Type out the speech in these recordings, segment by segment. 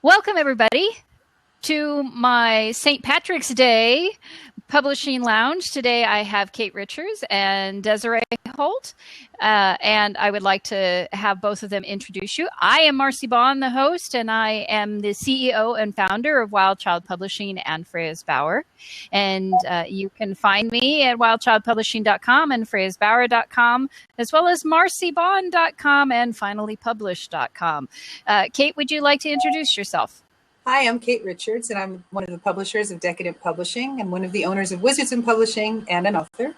Welcome, everybody, to my St. Patrick's Day Publishing Lounge. Today I have Kate Richards and Desiree Holt, and I would like to have both of them introduce you. I am Marcy Bond, the host, and I am the CEO and founder of Wild Child Publishing and Freya's Bower. And you can find me at wildchildpublishing.com and freyasbower.com, as well as marcybond.com and finallypublished.com. Kate, would you like to introduce yourself? Hi, I'm Kate Richards, and I'm one of the publishers of Decadent Publishing and one of the owners of Wizards in Publishing and an author.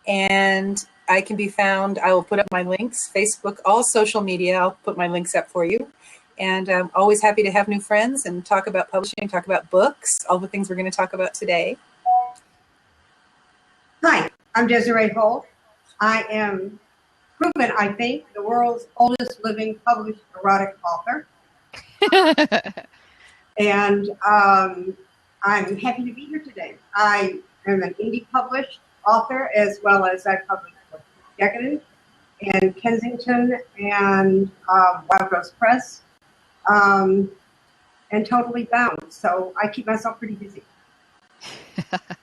And I can be found, I will put up my links, Facebook, all social media. I'll put my links up for you. And I'm always happy to have new friends and talk about publishing, talk about books, all the things we're going to talk about today. Hi, I'm Desiree Holt. I am proven, I think, the world's oldest living published erotic author. And I'm happy to be here today. I am an indie published author, as well as I publish Decadent and Kensington and Wild Rose Press, and Totally Bound. So I keep myself pretty busy.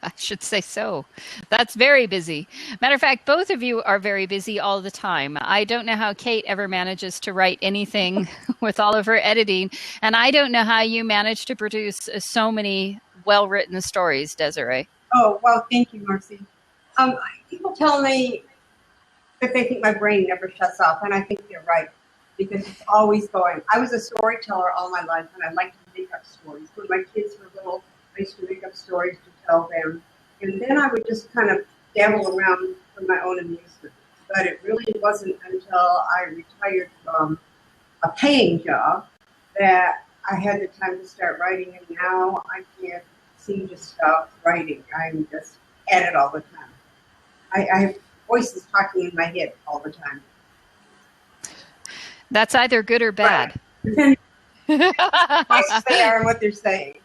I should say so. That's very busy. Matter of fact, both of you are very busy all the time. I don't know how Kate ever manages to write anything with all of her editing, and I don't know how you manage to produce so many well-written stories, Desiree. Oh, well, thank you, Marcy. People tell me that they think my brain never shuts off, and I think they're right, because it's always going. I was a storyteller all my life, and I like to make up stories. When my kids were little, I used to make up stories to tell them. And then I would just kind of dabble around for my own amusement. But it really wasn't until I retired from a paying job that I had the time to start writing. And now I can't seem to stop writing. I'm just at it all the time. I have voices talking in my head all the time. That's either good or bad. Right. Voices they are and what they're saying.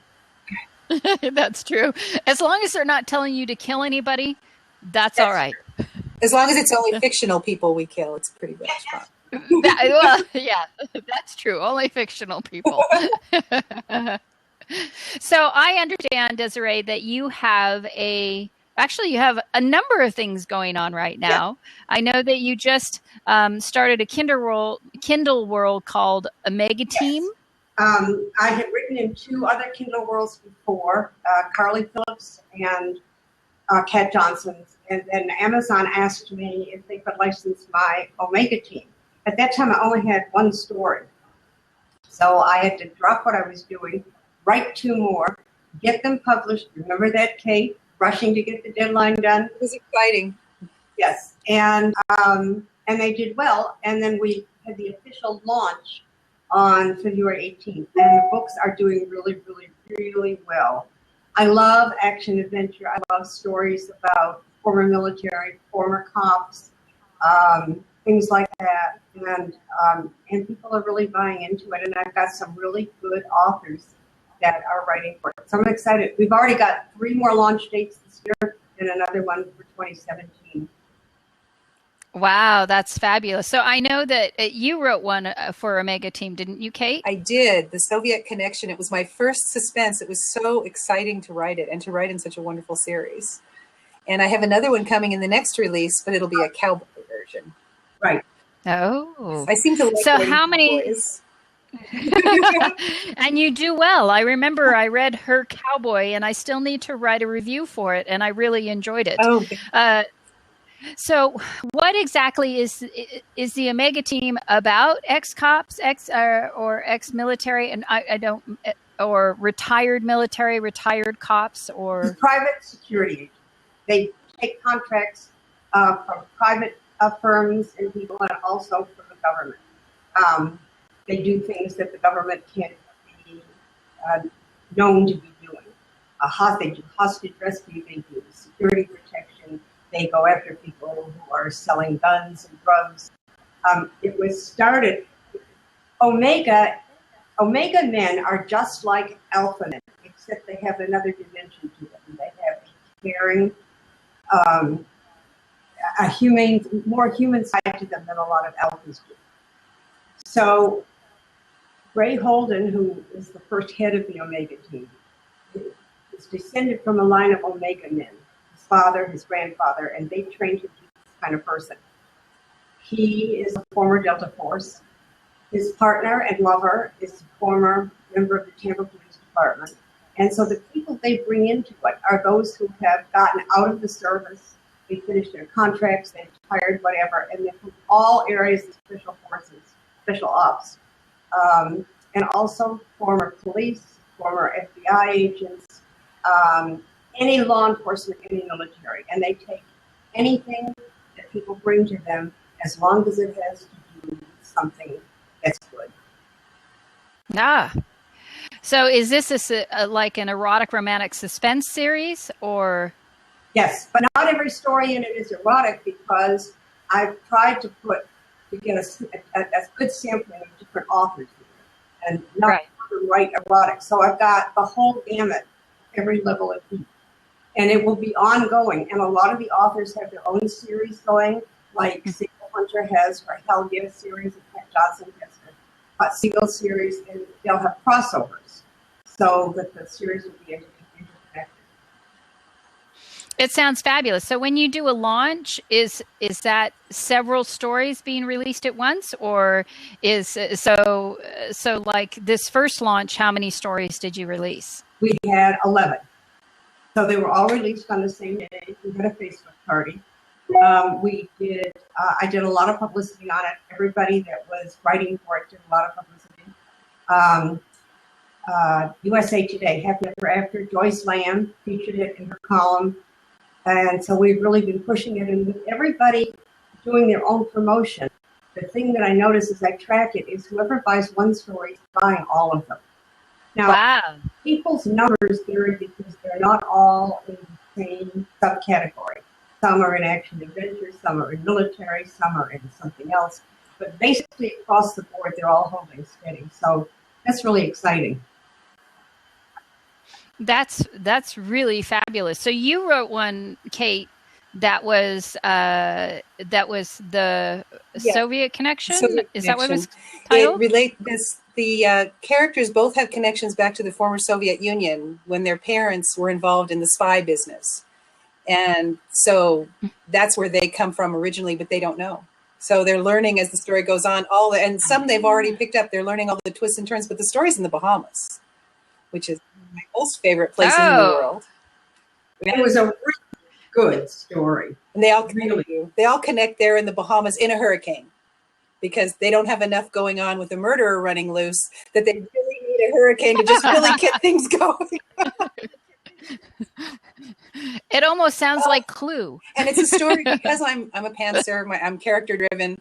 That's true. As long as they're not telling you to kill anybody, that's all right. True. As long as it's only fictional people we kill, it's pretty good spot. Well, yeah, that's true. Only fictional people. So I understand, Desiree, that you have a number of things going on right now. Yeah. I know that you just started a Kindle World called Omega Team. Yes. I had written in 2 other Kindle Worlds before, Carly Phillips and Kat Johnson's. And then Amazon asked me if they could license my Omega Team. At that time, I only had 1 story. So I had to drop what I was doing, write 2 more, get them published. Remember that, Kate? Rushing to get the deadline done. It was exciting. Yes. And they did well. And then we had the official launch on February 18th, and the books are doing really, really, really well. I love action adventure. I love stories about former military, former cops, things like that, and people are really buying into it. And I've got some really good authors that are writing for it. So I'm excited. We've already got 3 more launch dates this year and another one for 2017. Wow, that's fabulous. So I know that you wrote one for Omega Team, didn't you, Kate? I did. The Soviet Connection. It was my first suspense. It was so exciting to write it and to write in such a wonderful series. And I have another one coming in the next release, but it'll be a cowboy version. Right. Oh. I seem to like so how many boys. And you do well. I remember I read Her Cowboy, and I still need to write a review for it, and I really enjoyed it. Oh. So what exactly is the Omega Team about? Ex-cops, or ex-military, and I don't, or retired military, retired cops, or private security agents. They take contracts from private firms and people, and also from the government. They do things that the government can't be known to be doing. They do hostage rescue. They do security protection. They go after people who are selling guns and drugs. It was started, Omega men are just like alpha men, except they have another dimension to them. They have a caring, a more human side to them than a lot of alphas do. So Ray Holden, who is the first head of the Omega team, is descended from a line of Omega men. His father, his grandfather, and they trained him to be this kind of person. He is a former Delta Force. His partner and lover is a former member of the Tampa Police Department. And so the people they bring into it are those who have gotten out of the service, they finished their contracts, they retired, whatever, and they're from all areas of special forces, special ops. And also former police, former FBI agents, any law enforcement, any military. And they take anything that people bring to them as long as it has to do with something that's good. Ah. So is this like an erotic romantic suspense series, or? Yes, but not every story in it is erotic, because I've tried to get a good sampling of different authors here, and not to write erotic. So I've got the whole gamut, every level of heat. And it will be ongoing. And a lot of the authors have their own series going, like Single Hunter has her Hell Yeah series, and Pat Johnson has her Hot Seagull series, and they'll have crossovers so that the series will be interconnected. It sounds fabulous. So when you do a launch, is that several stories being released at once, or is so like this first launch, how many stories did you release? We had 11. So they were all released on the same day. We had a Facebook party. I did a lot of publicity on it. Everybody that was writing for it did a lot of publicity. USA Today, Happy Ever After, Joyce Lamb featured it in her column. And so we've really been pushing it, and with everybody doing their own promotion, the thing that I notice as I track it is whoever buys one story is buying all of them. Now, people's numbers vary because they're not all in the same subcategory. Some are in action adventure, some are in military, some are in something else. But basically across the board, they're all holding steady. So that's really exciting. That's really fabulous. So you wrote one, Kate, that was the Soviet connection. Is that what it was titled? The characters both have connections back to the former Soviet Union when their parents were involved in the spy business, and so that's where they come from originally, but they don't know. So they're learning as the story goes on. And some they've already picked up. They're learning all the twists and turns. But the story's in the Bahamas, which is my most favorite place in the world. It was a really good story. And they all connect there in the Bahamas in a hurricane, because they don't have enough going on with the murderer running loose that they really need a hurricane to just really get things going. It almost sounds like Clue. And it's a story because I'm a pantser, I'm character driven.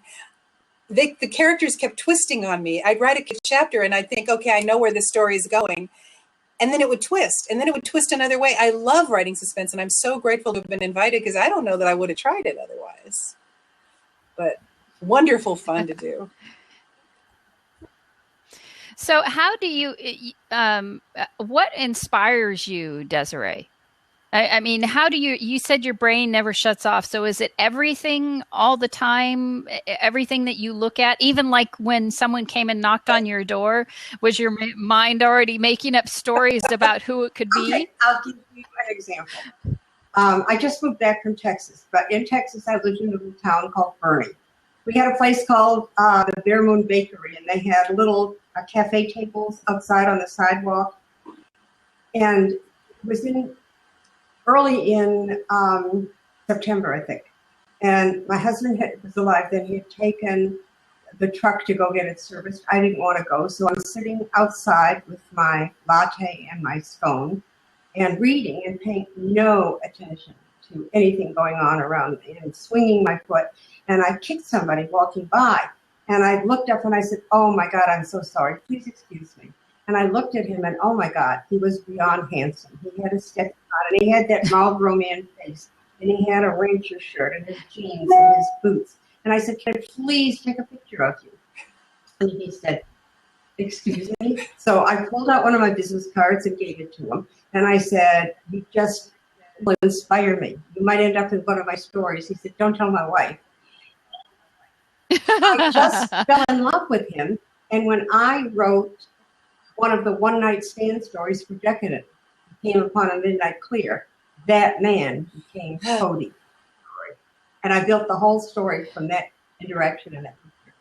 The characters kept twisting on me. I'd write a chapter and I'd think, okay, I know where this story is going. And then it would twist, and then it would twist another way. I love writing suspense, and I'm so grateful to have been invited, because I don't know that I would have tried it otherwise. But wonderful fun to do. So how do you, what inspires you, Desiree? I mean, how do you said your brain never shuts off. So is it everything all the time, everything that you look at, even like when someone came and knocked on your door, was your mind already making up stories about who it could be? Okay, I'll give you an example. I just moved back from Texas, but in Texas, I lived in a little town called Fernie. We had a place called the Bear Moon Bakery, and they had little cafe tables outside on the sidewalk. And it was early in September, I think. And my husband was alive then. He had taken the truck to go get it serviced. I didn't want to go, so I'm sitting outside with my latte and my scone and reading and paying no attention to anything going on around me and swinging my foot. And I kicked somebody walking by. And I looked up and I said, "Oh my God, I'm so sorry. Please excuse me." And I looked at him and oh my God, he was beyond handsome. He had a Stetson on and he had that Marlboro Man face. And he had a rancher shirt and his jeans and his boots. And I said, "Can I please take a picture of you?" And he said, "Excuse me?" So I pulled out one of my business cards and gave it to him. And I said, "You just will inspire me. You might end up in one of my stories." He said, "Don't tell my wife." I just fell in love with him And when I wrote one of the one-night stand stories for Decadent, Came Upon a Midnight Clear, that man became Cody. And I built the whole story from that interaction and that picture.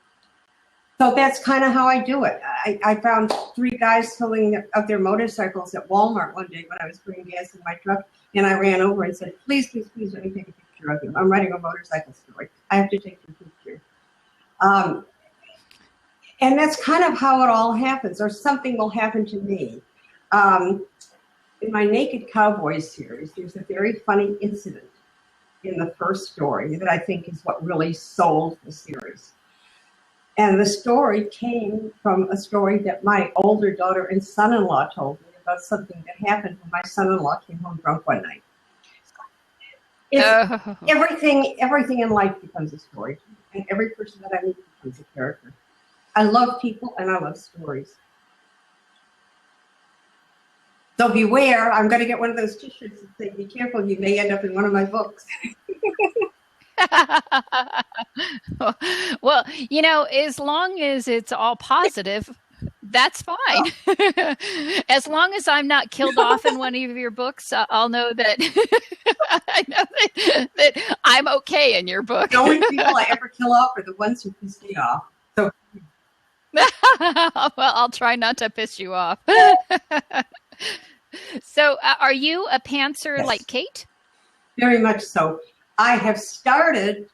So that's kind of how I do it. I found 3 guys filling up their motorcycles at Walmart one day when I was putting gas in my truck, and I ran over and said, please, please, please let me take a picture of you. I'm writing a motorcycle story. I have to take your picture. And that's kind of how it all happens, or something will happen to me. In my Naked Cowboy series, there's a very funny incident in the first story that I think is what really sold the series. And the story came from a story that my older daughter and son-in-law told me about something that happened when my son-in-law came home drunk one night. Everything in life becomes a story, and every person that I meet becomes a character. I love people and I love stories. So beware, I'm going to get one of those t-shirts that say, be careful, you may end up in one of my books. Well, you know, as long as it's all positive, that's fine. As long as I'm not killed off in one of your books, I'll know that I know that I'm okay in your book. The only people I ever kill off are the ones who piss me off. So, well, I'll try not to piss you off. So, are you a pantser yes, like Kate? Very much so. I have started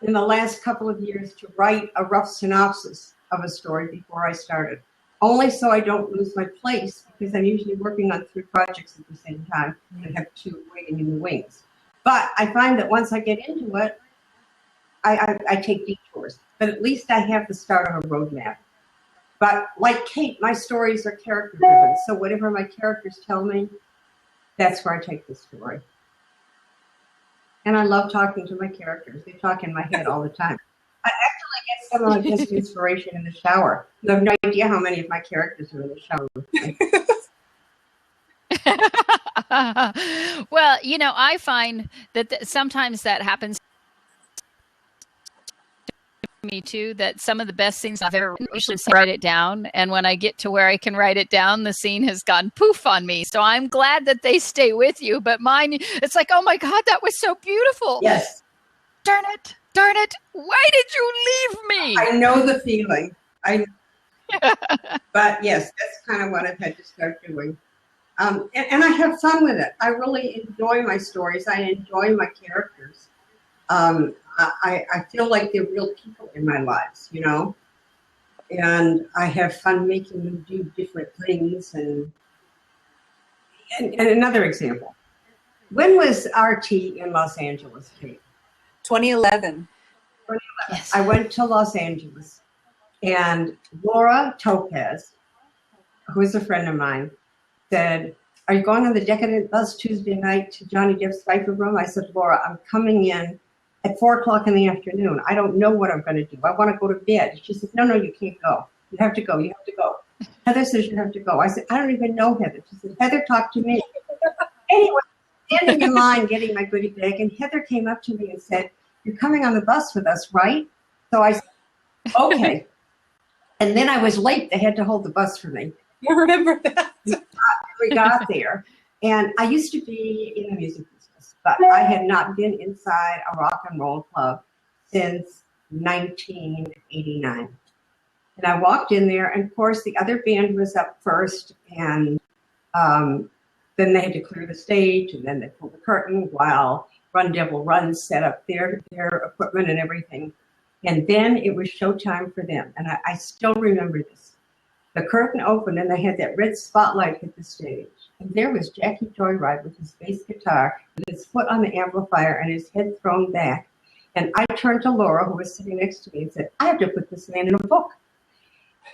in the last couple of years to write a rough synopsis of a story before I started, only so I don't lose my place, because I'm usually working on 3 projects at the same time and have 2 waiting in the wings. But I find that once I get into it, I take detours, but at least I have the start of a roadmap. But like Kate, my stories are character driven, so whatever my characters tell me, that's where I take the story. And I love talking to my characters. They talk in my head all the time. I actually get some of my best inspiration in the shower. You have no idea how many of my characters are in the shower with me. Well, you know, I find that sometimes that happens to me too, that some of the best things I've ever usually write it down, and when I get to where I can write it down, the scene has gone poof on me. So I'm glad that they stay with you, but mine, it's like, oh my God, that was so beautiful. Yes. Darn it, why did you leave me? I know the feeling. But yes, that's kind of what I've had to start doing. And I have fun with it. I really enjoy my stories. I enjoy my characters. I feel like they're real people in my lives, you know, and I have fun making them do different things. And another example, when was RT in Los Angeles, Kate? 2011. Yes. I went to Los Angeles, and Laura Topaz, who is a friend of mine, said, are you going on the Decadent bus Tuesday night to Johnny Depp's Viper Room? I said, Laura, I'm coming in at 4:00 in the afternoon. I don't know what I'm going to do. I want to go to bed. She said, no, you can't go. You have to go. You have to go. Heather says you have to go. I said, I don't even know Heather. She said, Heather, talk to me. Anyway, standing in line getting my goodie bag, and Heather came up to me and said, you're coming on the bus with us, right? So I said, okay. And then I was late. They had to hold the bus for me. I remember that. We got there. And I used to be in the music business, but I had not been inside a rock and roll club since 1989. And I walked in there, and of course the other band was up first, and then they had to clear the stage, and then they pulled the curtain while Run Devil Run set up their equipment and everything. And then it was showtime for them. And I still remember this. The curtain opened, and they had that red spotlight hit the stage. And there was Jackie Joyride with his bass guitar, with his foot on the amplifier and his head thrown back. And I turned to Laura, who was sitting next to me, and said, I have to put this man in a book.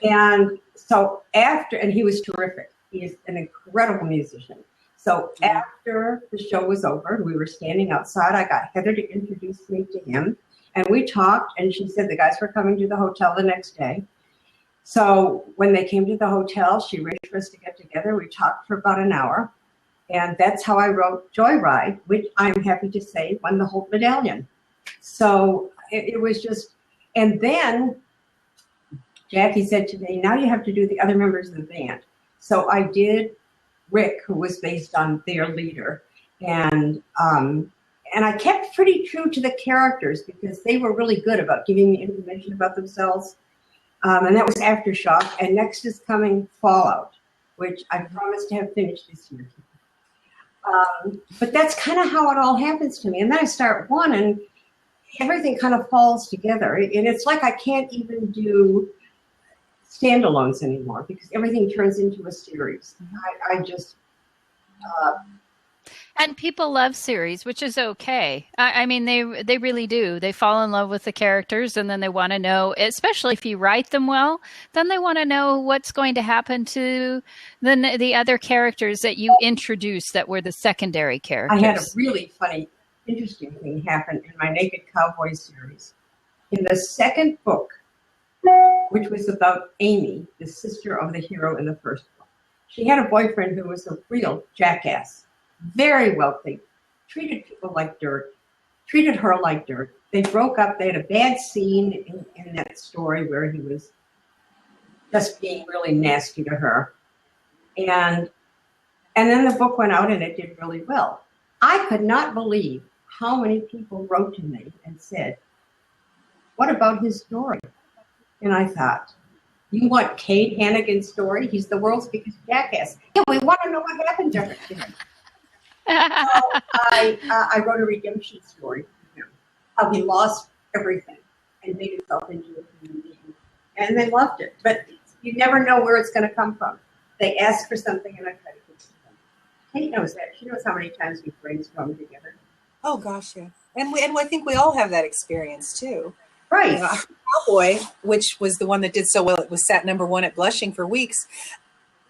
And so and he was terrific. He is an incredible musician. So after the show was over, we were standing outside. I got Heather to introduce me to him. And we talked, and she said the guys were coming to the hotel the next day. So when they came to the hotel, she arranged for us to get together. We talked for about an hour. And that's how I wrote Joyride, which I'm happy to say won the Holt medallion. So it was just, and then Jackie said to me, now you have to do the other members of the band. So I did Rick, who was based on their leader. And I kept pretty true to the characters because they were really good about giving me information about themselves. And that was Aftershock. And next is coming Fallout, which I promised to have finished this year. But that's kind of how it all happens to me. And then I start one and everything kind of falls together. And it's like I can't even do standalones anymore because everything turns into a series. I just... And people love series, which is okay. I mean, they really do. They fall in love with the characters, and then they want to know, especially if you write them well, then they want to know what's going to happen to the other characters that you introduced that were the secondary characters. I had a really funny, interesting thing happen in my Naked Cowboy series. In the second book, which was about Amy, the sister of the hero in the first book, she had a boyfriend who was a real jackass. Very wealthy, treated people like dirt, treated her like dirt. They broke up. They had a bad scene in that story where he was just being really nasty to her. And then the book went out and it did really well. I could not believe how many people wrote to me and said, what about his story? And I thought, you want Kate Hannigan's story? He's the world's biggest jackass. Yeah, we want to know what happened to him. So I wrote a redemption story for him, how he lost everything and made himself into a human being. And they loved it. But you never know where it's going to come from. They ask for something and I try to fix it for them. Kate knows that. She knows how many times we've brainstormed together. Oh, gosh, yeah. And I think we all have that experience, too. Right. Cowboy, which was the one that did so well, it was sat #1 at Blushing for weeks.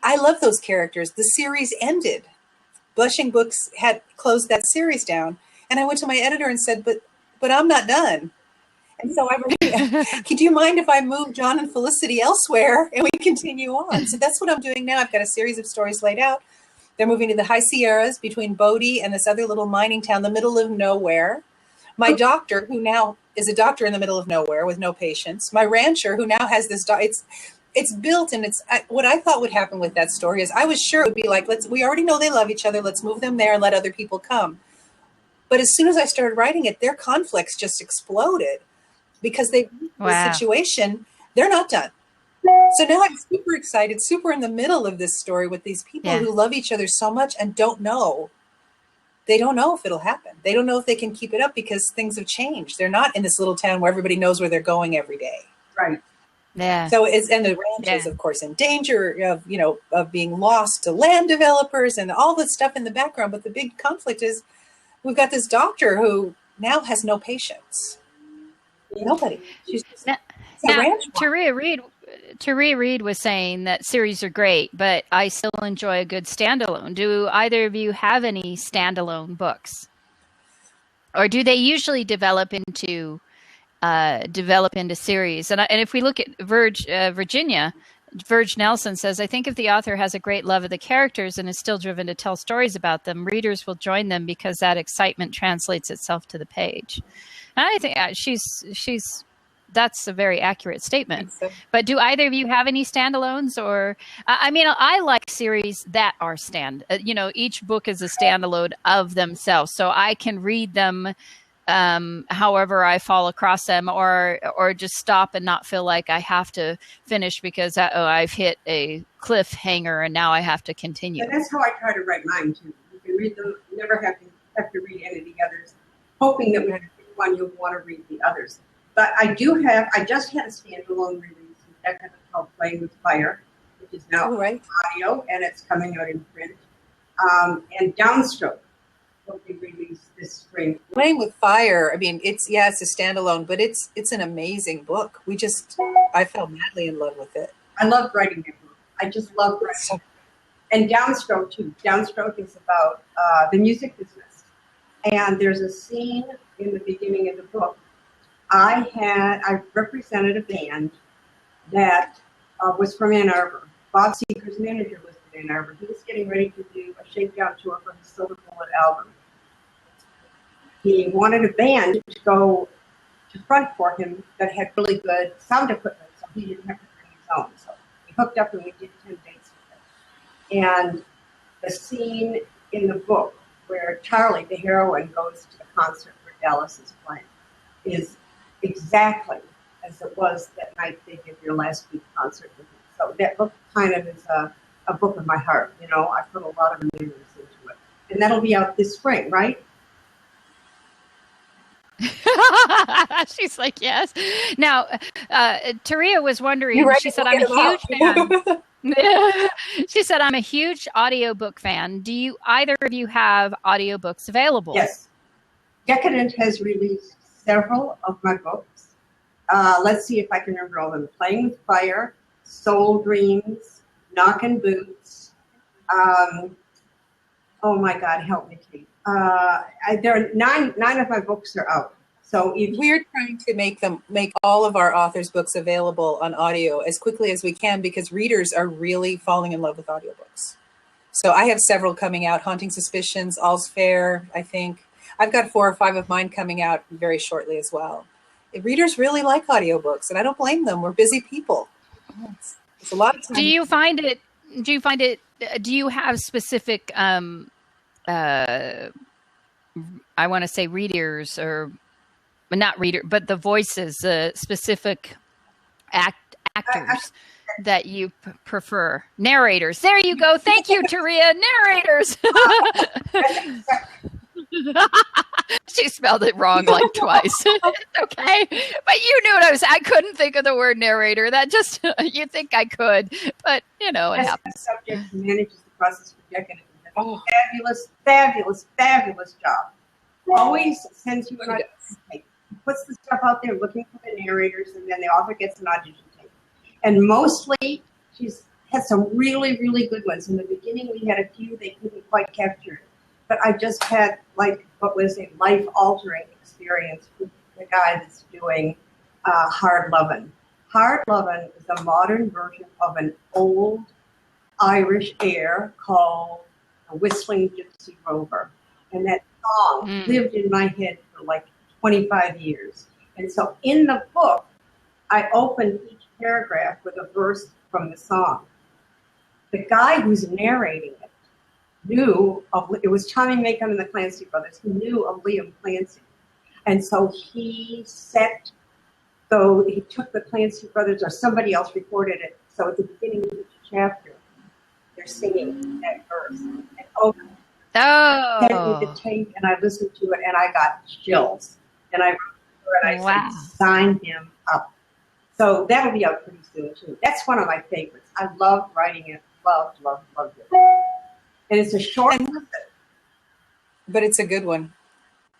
I love those characters. The series ended. Blushing Books had closed that series down. And I went to my editor and said, but I'm not done. And so do you mind if I move John and Felicity elsewhere and we continue on? So that's what I'm doing now. I've got a series of stories laid out. They're moving to the High Sierras between Bodie and this other little mining town, the middle of nowhere. My doctor, who now is a doctor in the middle of nowhere with no patients. My rancher, who now has this, it's built, and what I thought would happen with that story is I was sure it would be like, we already know they love each other. Let's move them there and let other people come. But as soon as I started writing it, their conflicts just exploded because the situation, they're not done. So now I'm super excited, super in the middle of this story with these people who love each other so much and don't know. They don't know if it'll happen. They don't know if they can keep it up because things have changed. They're not in this little town where everybody knows where they're going every day. Right. Yeah. So and the ranch is, of course, in danger of being lost to land developers and all this stuff in the background. But the big conflict is we've got this doctor who now has no patience. Nobody. She's just now Desiree Reed was saying that series are great, but I still enjoy a good standalone. Do either of you have any standalone books, or do they usually develop into series? And if we look at Virginia, Verge Nelson says, I think if the author has a great love of the characters and is still driven to tell stories about them, readers will join them because that excitement translates itself to the page. And I think that's a very accurate statement. So. But do either of you have any standalones? Or, I mean, I like series that are each book is a standalone of themselves. So I can read them however I fall across them, or just stop and not feel like I have to finish because I've hit a cliffhanger and now I have to continue. And that's how I try to write mine too. You can read them, you never have to read any of the others, hoping that when you pick one you'll want to read the others. But I just had a standalone release called Playing with Fire, which is now audio and it's coming out in print. And Downstroke will be released this spring. Playing with Fire, I mean, it's a standalone, but it's an amazing book. I fell madly in love with it. I love writing that book. I just love writing. And Downstroke too. Downstroke is about the music business. And there's a scene in the beginning of the book. I represented a band that was from Ann Arbor. Bob Seger's manager was from Ann Arbor. He was getting ready to do a shakedown tour for his Silver Bullet album. He wanted a band to go to front for him that had really good sound equipment, so he didn't have to bring own. So we hooked up and we did 10 dates with it. And the scene in the book where Charlie, the heroine, goes to the concert where Dallas is playing is exactly as it was that night they did your last week concert with me. So that book kind of is a book of my heart. You know, I put a lot of memories into it. And that'll be out this spring, right? She's like, yes. Now, Taria was wondering, You're she said, I'm a huge fan. She said, I'm a huge audiobook fan. Do you, either of you have audiobooks available? Yes. Decadent has released several of my books. Let's see if I can remember all of them. Playing with Fire, Soul Dreams, Knockin' Boots. Oh my God, help me, Kate. There are nine of my books are out. So if we're trying to make all of our authors' books available on audio as quickly as we can, because readers are really falling in love with audiobooks. So I have several coming out: Haunting Suspicions, All's Fair, I think. I've got 4 or 5 of mine coming out very shortly as well. Readers really like audiobooks, and I don't blame them. We're busy people. It's a lot of time. Do you have specific, I want to say readers, or not reader, but the voices, specific actors that you prefer? Narrators. There you go. Thank you, Taria. Narrators. She spelled it wrong like twice. Okay. But you knew what I was. I couldn't think of the word narrator. That just, you think I could, but you know, it happens. The subject manages the process for Decadent. Oh, fabulous job. Always sends you an audition tape. Puts the stuff out there looking for the narrators, and then the author gets an audition tape. And mostly, she's had some really, really good ones. In the beginning, we had a few they couldn't quite capture it. But I just had, like, what was a life-altering experience with the guy that's doing Hard Lovin'. Hard Lovin' is a modern version of an old Irish air called A Whistling Gypsy Rover. And that song lived in my head for like 25 years. And so in the book, I opened each paragraph with a verse from the song. The guy who's narrating it knew of, it was Tommy Macon and the Clancy brothers, who knew of Liam Clancy. And so he took the Clancy brothers, or somebody else recorded it. So at the beginning of each chapter, they're singing that verse. And sent me the tape, and I listened to it, and I got chills. And I wrote to her, and I said, sign him up. So that'll be out pretty soon, too. That's one of my favorites. I love writing it. Loved it. And it's a short one, but it's a good one.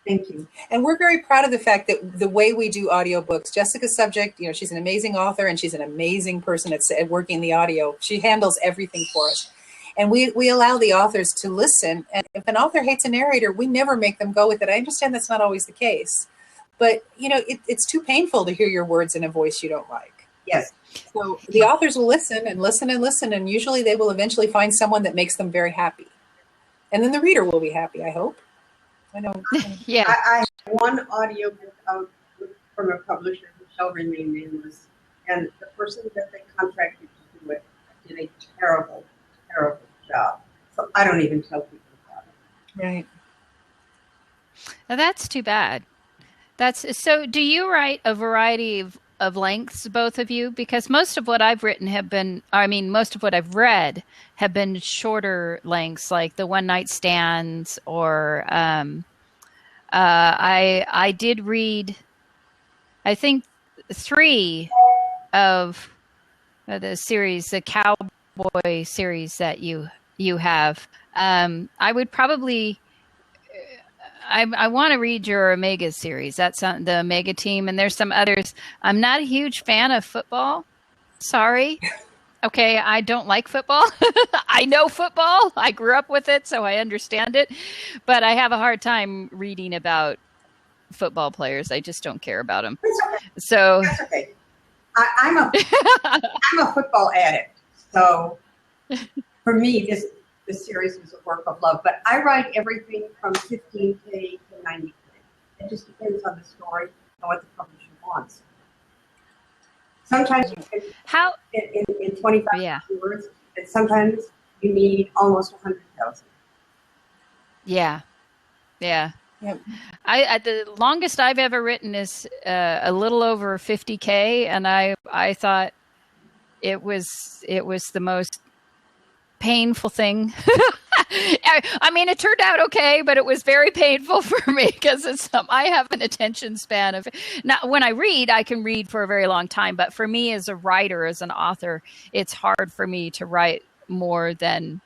Thank you. And we're very proud of the fact that the way we do audiobooks, Jessica's subject, you know, she's an amazing author, and she's an amazing person at working the audio. She handles everything for us. And we allow the authors to listen. And if an author hates a narrator, we never make them go with it. I understand that's not always the case. But, you know, it's too painful to hear your words in a voice you don't like. Yes. So the authors will listen and listen and listen, and usually they will eventually find someone that makes them very happy. And then the reader will be happy, I hope. I know. Yeah. I have one audiobook out from a publisher who shall remain nameless, and the person that they contracted to do it did a terrible job. So I don't even tell people about it. Right. Now that's too bad. So do you write a variety of lengths, both of you? Because most of what I've written most of what I've read have been shorter lengths, like the one night stands, or I did read, I think, 3 of the series, the cowboy series that you have. I would probably, I want to read your Omega series. That's the Omega team, and there's some others. I'm not a huge fan of football. Sorry. Okay, I don't like football. I know football. I grew up with it, so I understand it. But I have a hard time reading about football players. I just don't care about them. So that's okay. I'm a football addict. So for me, this series was a work of love. But I write everything from 15K to 90K. It just depends on the story and what the publisher wants. Sometimes you can, How? in 25 Yeah. words, and sometimes you need almost 100,000. Yeah. Yeah. Yep. The longest I've ever written is a little over 50K, and I thought it was the most painful thing. I mean, it turned out okay, but it was very painful for me because I have an attention span of not when I read, I can read for a very long time, but for me as a writer, as an author, it's hard for me to write more than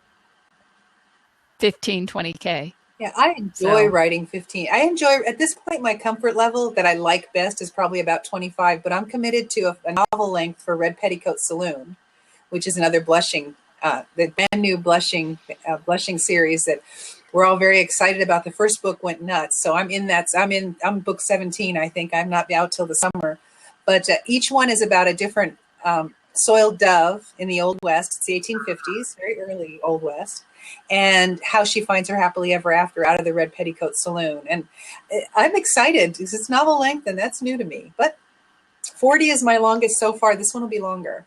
15, 20K. Yeah, I enjoy So, writing 15. I enjoy, at this point, my comfort level that I like best is probably about 25, but I'm committed to a novel length for Red Petticoat Saloon, which is another the brand new blushing series that we're all very excited about. The first book went nuts, so I'm book 17. I think I'm not out till the summer, but each one is about a different soiled dove in the Old West. It's the 1850s, very early Old West, and how she finds her happily ever after out of the Red Petticoat Saloon. And I'm excited because it's novel length, and that's new to me. But 40 is my longest so far. This one will be longer.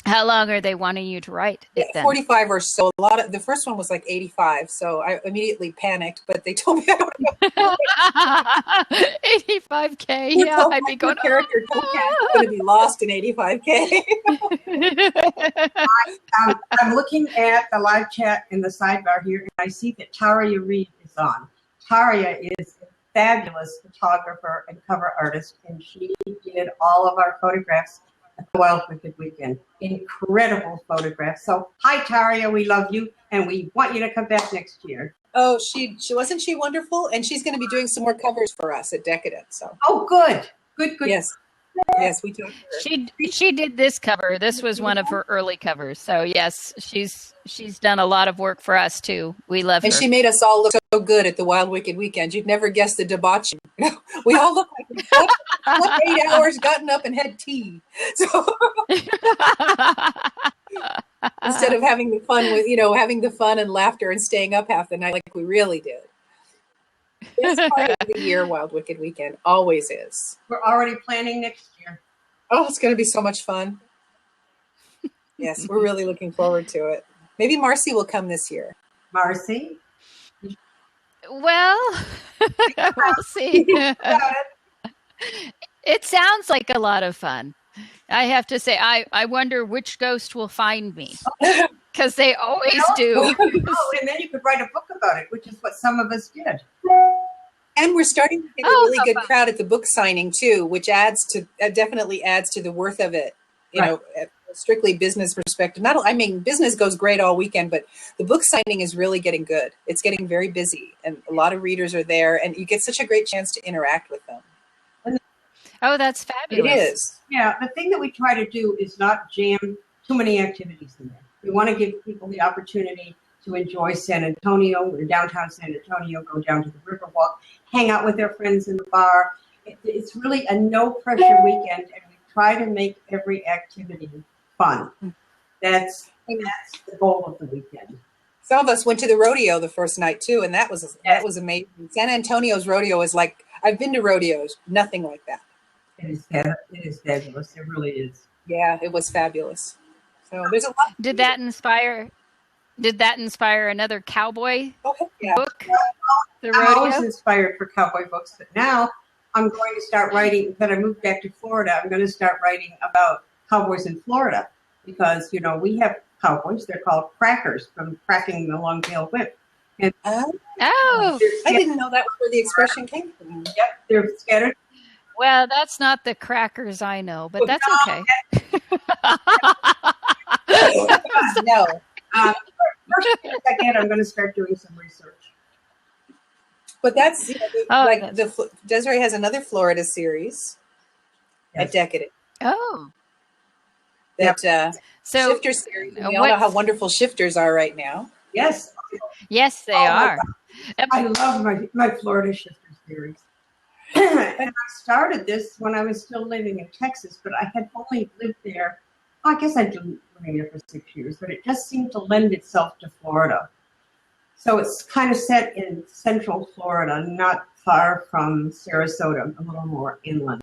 how long are they wanting you to write it then? 45 or so. The first one was like 85, so I immediately panicked. But they told me I don't know. 85K. Yeah, I'd be going. Character Topaz is going to be lost in 85K. I'm looking at the live chat in the sidebar here, and I see that Taria Reed is on. Taria is a fabulous photographer and cover artist, and she did all of our photographs at the Wild Wicked Weekend. Incredible photographs. So, hi, Taria, we love you, and we want you to come back next year. Oh, she wasn't she wonderful? And she's going to be doing some more covers for us at Decadent. So. Oh, good. Yes, we talked to her. She did this cover. This was one of her early covers. So yes, she's done a lot of work for us too. We love her. And she made us all look so good at the Wild Wicked Weekend. You'd never guess the debauchery. We all look like we slept 8 hours, gotten up, and had tea. So instead of having the fun and laughter and staying up half the night like we really did. It's part of the year, Wild Wicked Weekend. Always is. We're already planning next year. Oh, it's going to be so much fun. Yes, we're really looking forward to it. Maybe Marcy will come this year. Marcy? Well, we'll see. It sounds like a lot of fun. I have to say, I wonder which ghost will find me. Because they always do. Oh, and then you could write a book about it, which is what some of us did. And we're starting to get a really good crowd at the book signing too, which definitely adds to the worth of it. You know, strictly business perspective. Business goes great all weekend, but the book signing is really getting good. It's getting very busy, and a lot of readers are there, and you get such a great chance to interact with them. Oh, that's fabulous. It is. Yeah, the thing that we try to do is not jam too many activities in there. We want to give people the opportunity to enjoy San Antonio. We're downtown San Antonio, go down to the Riverwalk, hang out with their friends in the bar. It's really a no-pressure weekend, and we try to make every activity fun. That's the goal of the weekend. Some of us went to the rodeo the first night too, and that was amazing. San Antonio's rodeo is like, I've been to rodeos, nothing like that. It is fabulous. It really is. Yeah, it was fabulous. So there's a lot. Did that inspire another cowboy book? The rodeo? I'm always inspired for cowboy books, but now I'm going to start writing. When I moved back to Florida, I'm going to start writing about cowboys in Florida because we have cowboys. They're called crackers from cracking the long-tailed whip. And I didn't know that was where the expression came from. Yep, they're scattered. Well, that's not the crackers I know, but that's okay. No. First I get, I'm going to start doing some research. But that's Desiree has another Florida series at Decadent. Oh. That so shifter series. We all know how wonderful shifters are right now. Yes. Yes, they are. I love my Florida shifter series. And I started this when I was still living in Texas, but I had only lived there. Well, I guess I'd been living there for 6 years, but it just seemed to lend itself to Florida. So it's kind of set in central Florida, not far from Sarasota, a little more inland.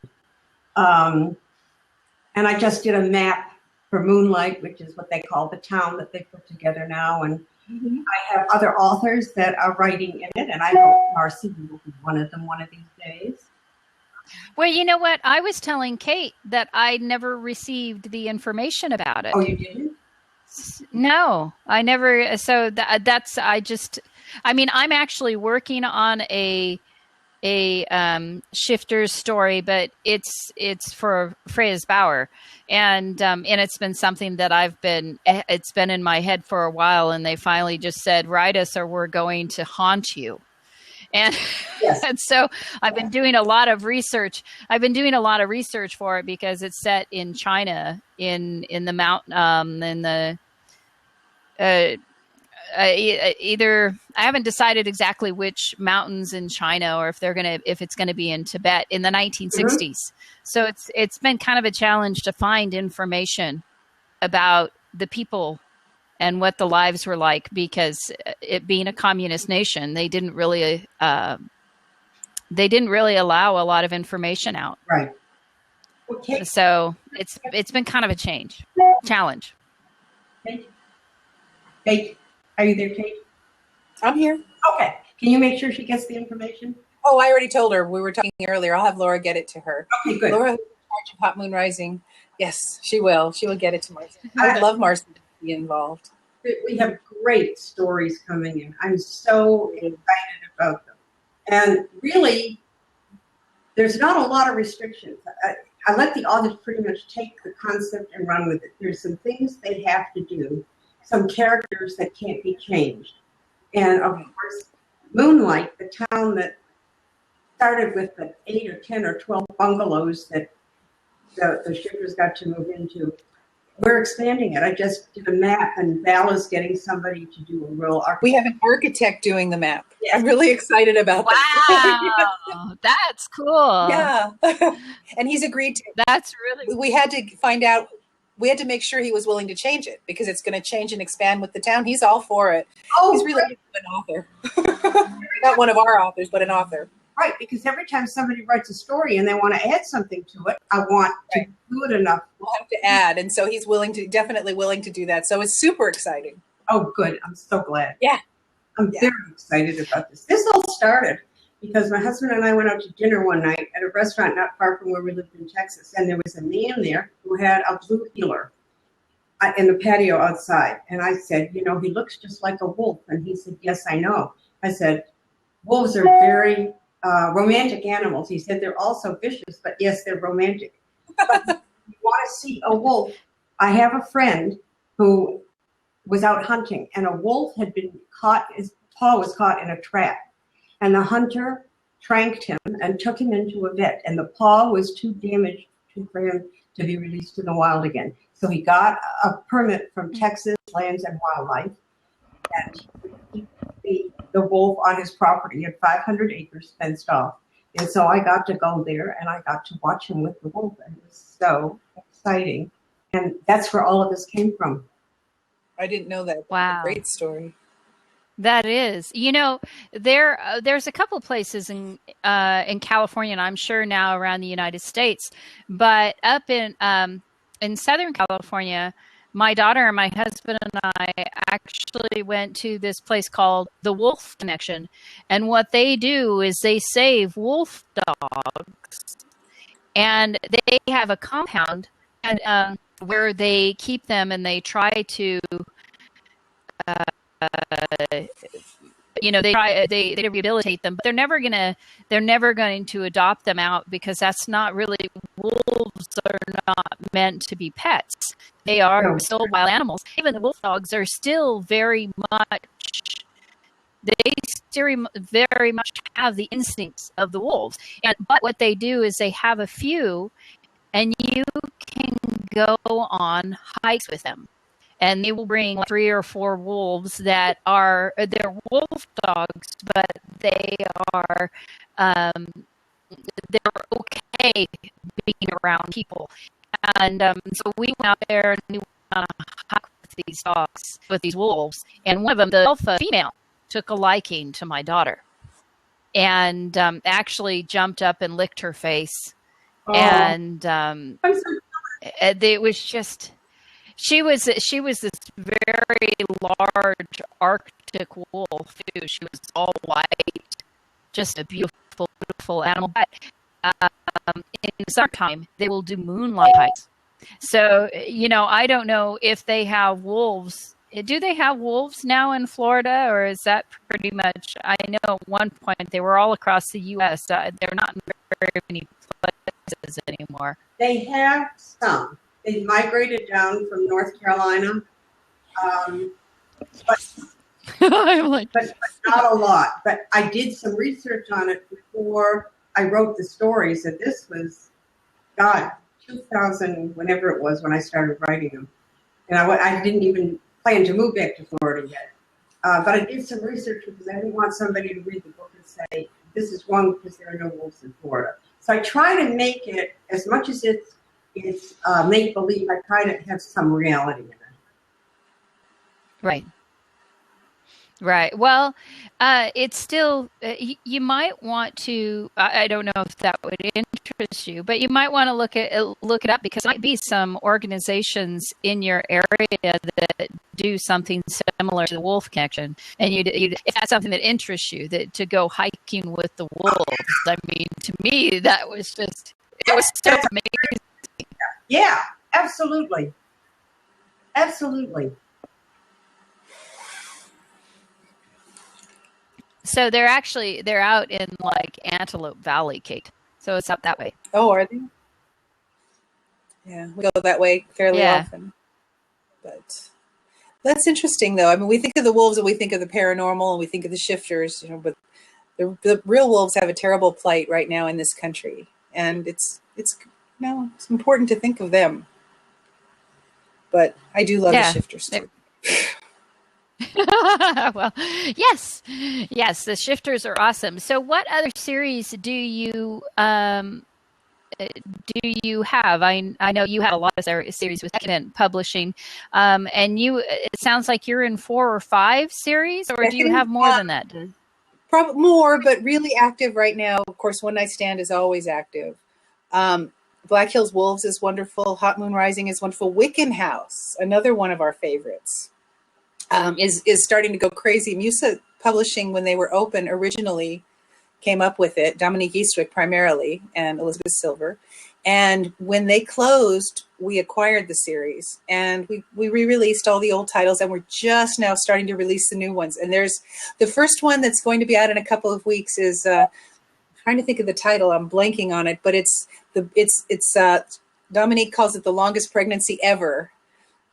And I just did a map for Moonlight, which is what they call the town that they put together now. And I have other authors that are writing in it, and I hope Marcy will be one of them one of these days. Well, you know what? I was telling Kate that I never received the information about it. Oh, you didn't? No, I never. So that's, I mean, I'm actually working on a Shifters story, but it's for Freya's Bower, and it's been something that it's been in my head for a while, and they finally just said, write us or we're going to haunt you. And, yes. And so I've been doing a lot of research. I've been doing a lot of research for it because it's set in China, in the mountain, in the either I haven't decided exactly which mountains in China, or if it's gonna be in Tibet in the 1960s. So it's been kind of a challenge to find information about the people and what the lives were like, because it being a communist nation, they didn't really allow a lot of information out. Right. Okay. So it's been kind of a challenge. Kate, are you there, Kate? I'm here. Okay. Can you make sure she gets the information? Oh, I already told her. We were talking earlier. I'll have Laura get it to her. Okay, good. Laura, who's in charge of Hot Moon Rising. Yes, she will. She will get it to Marcy. I would love Marcy to be involved. We have great stories coming in. I'm so excited about them. And really, there's not a lot of restrictions. I let the authors pretty much take the concept and run with it. There's some things they have to do, some characters that can't be changed. And of course, Moonlight, the town that started with the 8 or 10 or 12 bungalows that the shippers got to move into, we're expanding it. I just did a map, and Val is getting somebody to do a real architect. We have an architect doing the map. Yes. I'm really excited about that. Wow, that's cool. Yeah. And he's agreed to. That's really. We had to find out. We had to make sure he was willing to change it, because it's going to change and expand with the town. He's all for it. Oh, he's really an author. Not one of our authors, but an author. Right, because every time somebody writes a story and they want to add something to it, I want to do it enough. We'll have to add. And so he's definitely willing to do that. So it's super exciting. Oh, good. I'm so glad. Yeah. I'm very excited about this. This all started because my husband and I went out to dinner one night at a restaurant not far from where we lived in Texas. And there was a man there who had a blue heeler in the patio outside. And I said, he looks just like a wolf. And he said, yes, I know. I said, wolves are very romantic animals. He said they're also vicious, but yes, they're romantic. But if you want to see a wolf, I have a friend who was out hunting, and a wolf had been caught, his paw was caught in a trap, and the hunter tranked him and took him into a vet, and the paw was too damaged for him to be released to the wild again. So he got a permit from Texas Lands and Wildlife, and he the wolf on his property at 500 acres fenced off. And so I got to go there, and I got to watch him with the wolf, and it was so exciting. And that's where all of this came from. I didn't know that. Wow. Great story. That is. There's a couple places in California, and I'm sure now around the United States, but up in Southern California, my daughter and my husband and I actually went to this place called the Wolf Connection. And what they do is they save wolf dogs, and they have a compound and where they keep them, and they try to, they rehabilitate them, but they're never going to adopt them out, because that's not really, wolves are not meant to be pets. They are still wild animals. Even the wolf dogs are still very much have the instincts of the wolves. But what they do is they have a few, and you can go on hikes with them. And they will bring 3 or 4 wolves they're wolf dogs, but they are, they're okay being around people. And so we went out there and we went on a hike with these dogs, with these wolves. And one of them, the alpha female, took a liking to my daughter, and actually jumped up and licked her face. Oh. And I'm so It was just she was this very large Arctic wolf too. She was all white, just a beautiful, beautiful animal. But in the summertime, they will do moonlight hikes. So, I don't know if they have wolves. Do they have wolves now in Florida, or is that pretty much? I know at one point they were all across the U.S. They're not in very many places anymore. They have some. They migrated down from North Carolina, but I'm like, but not a lot. But I did some research on it before I wrote the stories, and this was, God, 2000, whenever it was when I started writing them. And I didn't even plan to move back to Florida yet. But I did some research because I didn't want somebody to read the book and say, this is wrong because there are no wolves in Florida. So I try to make it, as much as it's make-believe, I try to have some reality in it. right. Right. Well, it's still, you might want to, I don't know if that would interest you, but you might want to look it up, because there might be some organizations in your area that do something similar to the wolf connection. And if that's something that interests you, that to go hiking with the wolves, I mean, to me, that was just, it was so amazing. Yeah, absolutely. Absolutely. So they're out in like Antelope Valley, Kate. So it's up that way. Oh, are they? Yeah, we go that way fairly often. But that's interesting, though. I mean, we think of the wolves and we think of the paranormal and we think of the shifters, but the real wolves have a terrible plight right now in this country, and it's important to think of them. But I do love the shifters too. Well, yes, the shifters are awesome. So, what other series do you have? I know you have a lot of series with Decadent Publishing, and it sounds like you're in 4 or 5 series, or do you have more than that? Probably more, but really active right now. Of course, One Night Stand is always active. Black Hills Wolves is wonderful. Hot Moon Rising is wonderful. Wiccan House, another one of our favorites. Is starting to go crazy. Musa Publishing, when they were open originally, came up with it. Dominique Eastwick primarily, and Elizabeth Silver. And when they closed, we acquired the series, and we re-released all the old titles, and we're just now starting to release the new ones. And there's the first one that's going to be out in a couple of weeks is trying to think of the title. I'm blanking on it, but it's Dominique calls it the longest pregnancy ever.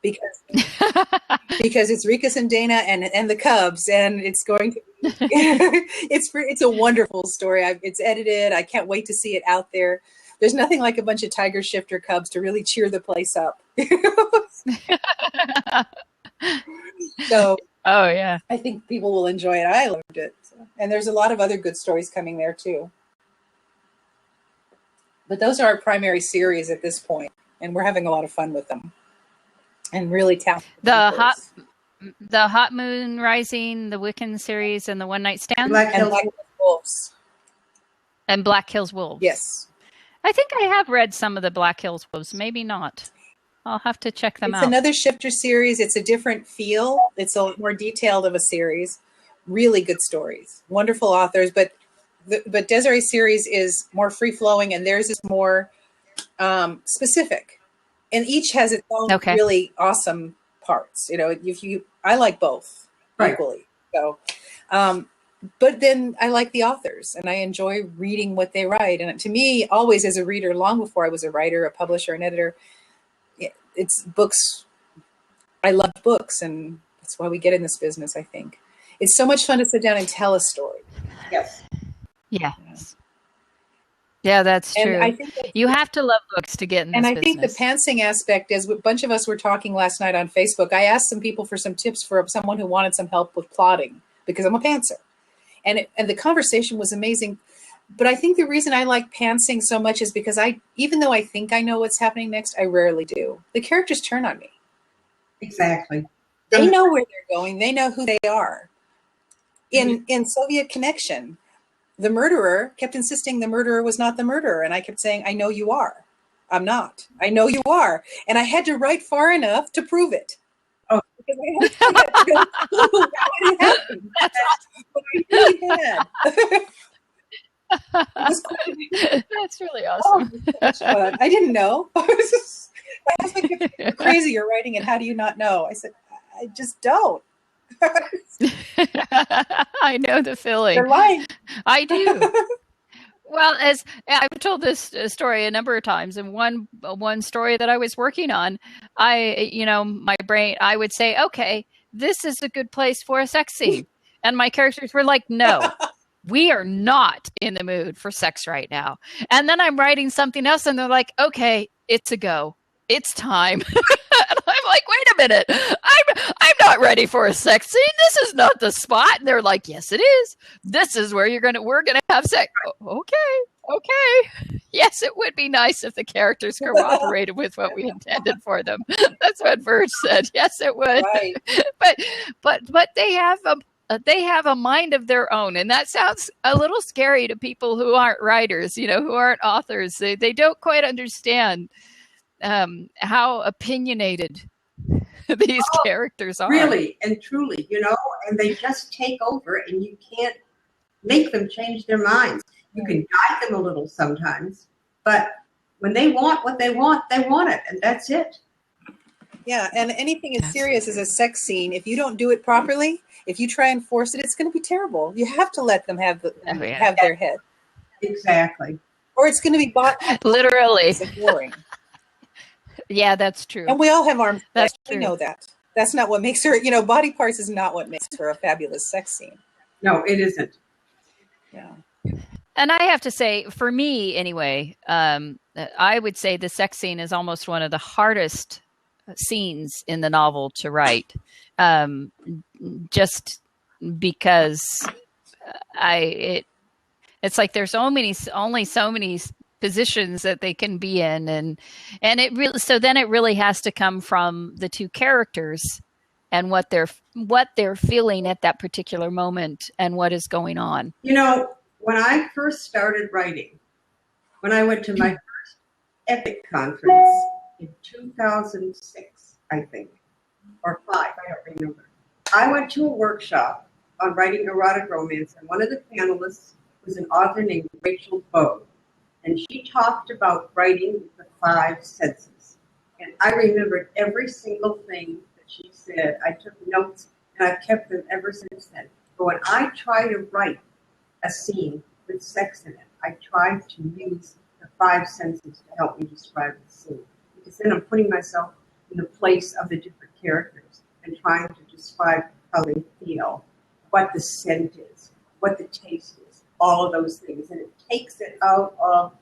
Because it's Rikas and Dana and the Cubs, and it's going to it's a wonderful story. It's edited. I can't wait to see it out there. There's nothing like a bunch of Tiger Shifter Cubs to really cheer the place up. So, oh yeah, I think people will enjoy it. I loved it, and there's a lot of other good stories coming there too. But those are our primary series at this point, and we're having a lot of fun with them. And really talented. The Hot Moon Rising, the Wiccan series, and the One Night Stand. Black Hills Wolves. And Black Hills Wolves. Yes. I think I have read some of the Black Hills Wolves. Maybe not. I'll have to check them out. It's another shifter series. It's a different feel. It's a more detailed of a series. Really good stories. Wonderful authors. But Desiree's series is more free-flowing, and theirs is more specific. And each has its own really awesome parts. I like both equally. So, but then I like the authors, and I enjoy reading what they write. And to me, always as a reader, long before I was a writer, a publisher, an editor, it's books. I love books, and that's why we get in this business, I think. It's so much fun to sit down and tell a story. Yes. Yes. Yeah, that's true. I think you have to love books to get in this business. And I think the pantsing aspect, as a bunch of us were talking last night on Facebook, I asked some people for some tips for someone who wanted some help with plotting, because I'm a pantser. And the conversation was amazing. But I think the reason I like pantsing so much is because even though I think I know what's happening next, I rarely do. The characters turn on me. Exactly. They know where they're going. They know who they are. In Soviet Connection, the murderer kept insisting the murderer was not the murderer. And I kept saying, I know you are. I'm not. I know you are. And I had to write far enough to prove it. Oh. Because I had to go, ooh, that happened. But I really had. It was That's really awesome. so much fun. I didn't know. My husband kept saying, "You're crazy, you're writing it. How do you not know?" I said, "I just don't." I know the feeling. You're lying. I do. Well, as I've told this story a number of times, and one story that I was working on, my brain, I would say, okay, this is a good place for a sex scene. And my characters were like, no, we are not in the mood for sex right now. And then I'm writing something else, and they're like, okay, it's a go. It's time. And I'm like, wait a minute. I'm not ready for a sex scene. This is not the spot. And they're like, yes, it is. This is where we're gonna have sex. Okay. Yes, it would be nice if the characters cooperated with what we intended for them. That's what Verge said. Yes, it would. Right. But they have a mind of their own, and that sounds a little scary to people who aren't writers, who aren't authors. They don't quite understand how opinionated these characters are. Really and truly, and they just take over, and you can't make them change their minds. You can guide them a little sometimes, but when they want what they want it, and that's it. Yeah, and anything as serious as a sex scene, if you don't do it properly, if you try and force it, it's going to be terrible. You have to let them have have their head. Exactly. Or it's going to be literally boring. Yeah, that's true. And we all have arms. That's we true. know that. That's not what makes her, body parts is not what makes her a fabulous sex scene. No, it isn't. Yeah. And I have to say, for me anyway, I would say the sex scene is almost one of the hardest scenes in the novel to write, just because it's like there's only so many positions that they can be in, and it really has to come from the two characters and what they're feeling at that particular moment and what is going on. When I first started writing, when I went to my first EPIC conference in 2006, I think, or 5, I don't remember. I went to a workshop on writing erotic romance, and one of the panelists was an author named Rachel Bowe, and she talked about writing with the 5 senses. And I remembered every single thing that she said. I took notes, and I've kept them ever since then. But when I try to write a scene with sex in it, I try to use the 5 senses to help me describe the scene. Because then I'm putting myself in the place of the different characters and trying to describe how they feel, what the scent is, what the taste is, all of those things. And it takes it out of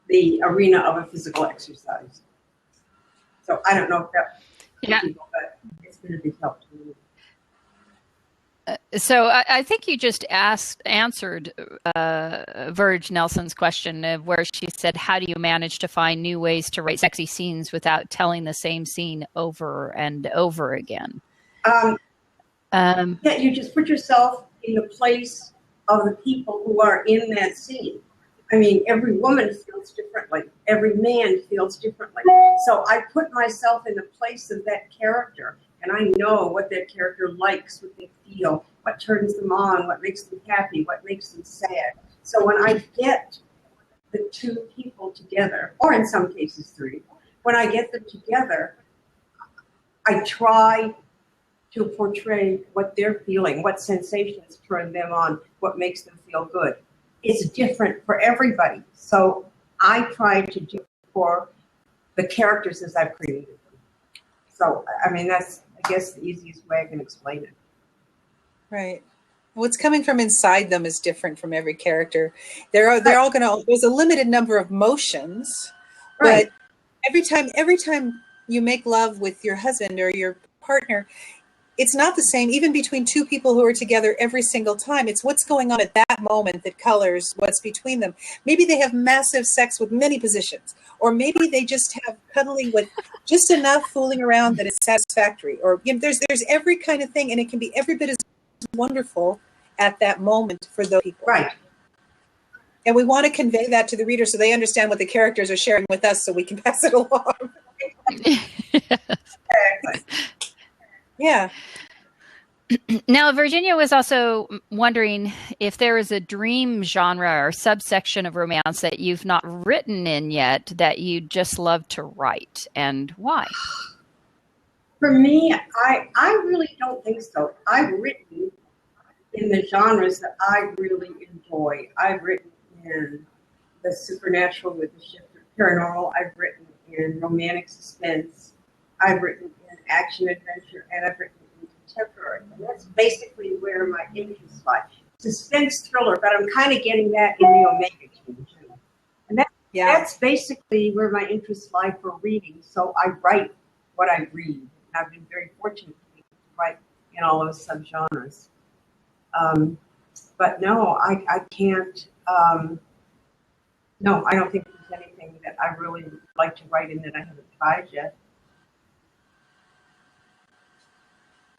the arena of a physical exercise. So I don't know if that people, but it's been a big help to me. So I think you just answered Verge Nelson's question of where she said, how do you manage to find new ways to write sexy scenes without telling the same scene over and over again? You just put yourself in the place of the people who are in that scene. I mean, every woman feels differently. Every man feels differently. So I put myself in the place of that character, and I know what that character likes, what they feel, what turns them on, what makes them happy, what makes them sad. So when I get the 2 people together, or in some cases 3, when I get them together, I try to portray what they're feeling, what sensations turn them on, what makes them feel good. It's different for everybody. So I try to do for the characters as I've created them. So, I mean, that's, I guess, the easiest way I can explain it. Right. What's coming from inside them is different from every character. They're all going to, there's a limited number of motions, Right. but every time you make love with your husband or your partner, it's not the same, even between 2 people who are together every single time. It's what's going on at that moment that colors what's between them. Maybe they have massive sex with many positions, or maybe they just have cuddling with just enough fooling around that it's satisfactory. Or there's every kind of thing, and it can be every bit as wonderful at that moment for those people. Right. And we want to convey that to the reader so they understand what the characters are sharing with us so we can pass it along. Yeah. Now, Virginia was also wondering if there is a dream genre or subsection of romance that you've not written in yet that you'd just love to write, and why? For me, I really don't think so. I've written in the genres that I really enjoy. I've written in the supernatural with the shift of paranormal. I've written in romantic suspense. I've written in action adventure, and I've written in contemporary. And that's basically where my interests lie. Suspense thriller, but I'm kind of getting that in the Omega team too. And that's basically where my interests lie for reading. So I write what I read. And I've been very fortunate to write in all those subgenres. But no, I can't. No, I don't think there's anything that I really would like to write in that I haven't tried yet.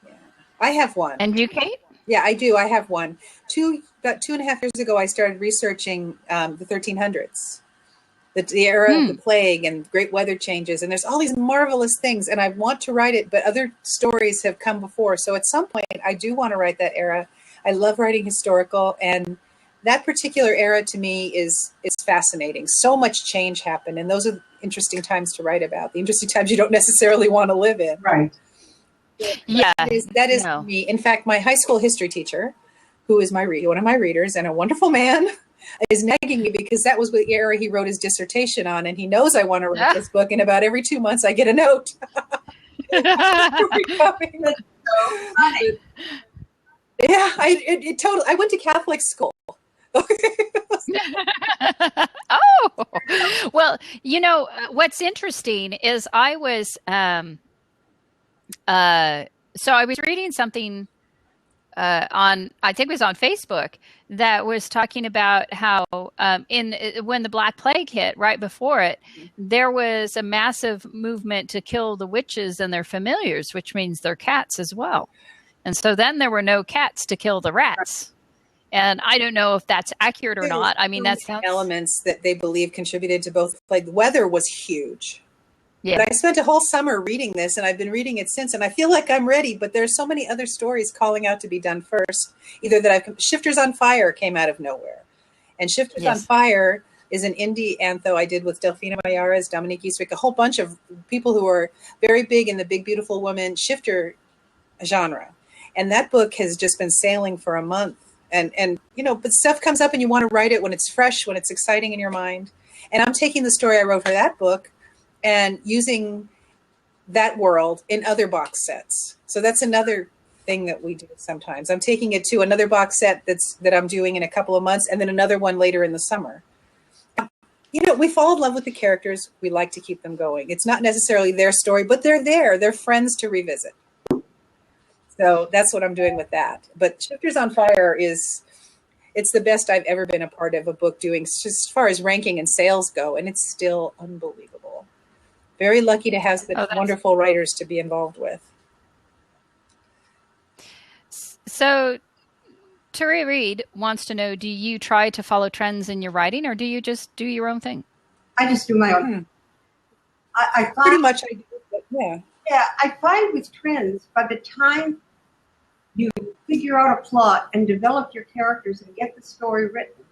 Yeah. I have one. And you, Kate? Yeah, I do. I have one. About 2.5 years ago, I started researching the 1300s, the era of the plague and great weather changes. And there's all these marvelous things. And I want to write it, but other stories have come before. So at some point, I do want to write that era. I love writing historical, and that particular era to me is fascinating. So much change happened, and those are interesting times to write about. The interesting times you don't necessarily want to live in. Right. Yeah. That is me. In fact, my high school history teacher, who is one of my readers and a wonderful man, is nagging me because that was the era he wrote his dissertation on, and he knows I want to write this book, and about every 2 months I get a note. So funny. Yeah, I went to Catholic school. Oh, well, what's interesting is I was, so I was reading something I think it was on Facebook, that was talking about how when the Black Plague hit, right before it, there was a massive movement to kill the witches and their familiars, which means their cats as well. And so then there were no cats to kill the rats. And I don't know if that's accurate or not. I mean, that's elements that they believe contributed to both. Like, the weather was huge. Yeah. But I spent a whole summer reading this, and I've been reading it since, and I feel like I'm ready, but there's so many other stories calling out to be done first. Either that Shifters on Fire came out of nowhere. And Shifters on Fire is an indie antho I did with Delphina Mayares, Dominique Eastwick, a whole bunch of people who are very big in the Big Beautiful Woman shifter genre. And that book has just been sailing for a month. And but stuff comes up and you want to write it when it's fresh, when it's exciting in your mind. And I'm taking the story I wrote for that book and using that world in other box sets. So that's another thing that we do sometimes. I'm taking it to another box set that I'm doing in a couple of months, and then another one later in the summer. We fall in love with the characters. We like to keep them going. It's not necessarily their story, but they're there. They're friends to revisit. So that's what I'm doing with that. But Shifters on Fire it's the best I've ever been a part of a book doing, just as far as ranking and sales go, and it's still unbelievable. Very lucky to have such wonderful writers to be involved with. So Turi Reed wants to know, do you try to follow trends in your writing, or do you just do your own thing? I just do my own. I find, pretty much I do, but yeah. Yeah, I find with trends, by the time you figure out a plot and develop your characters and get the story written,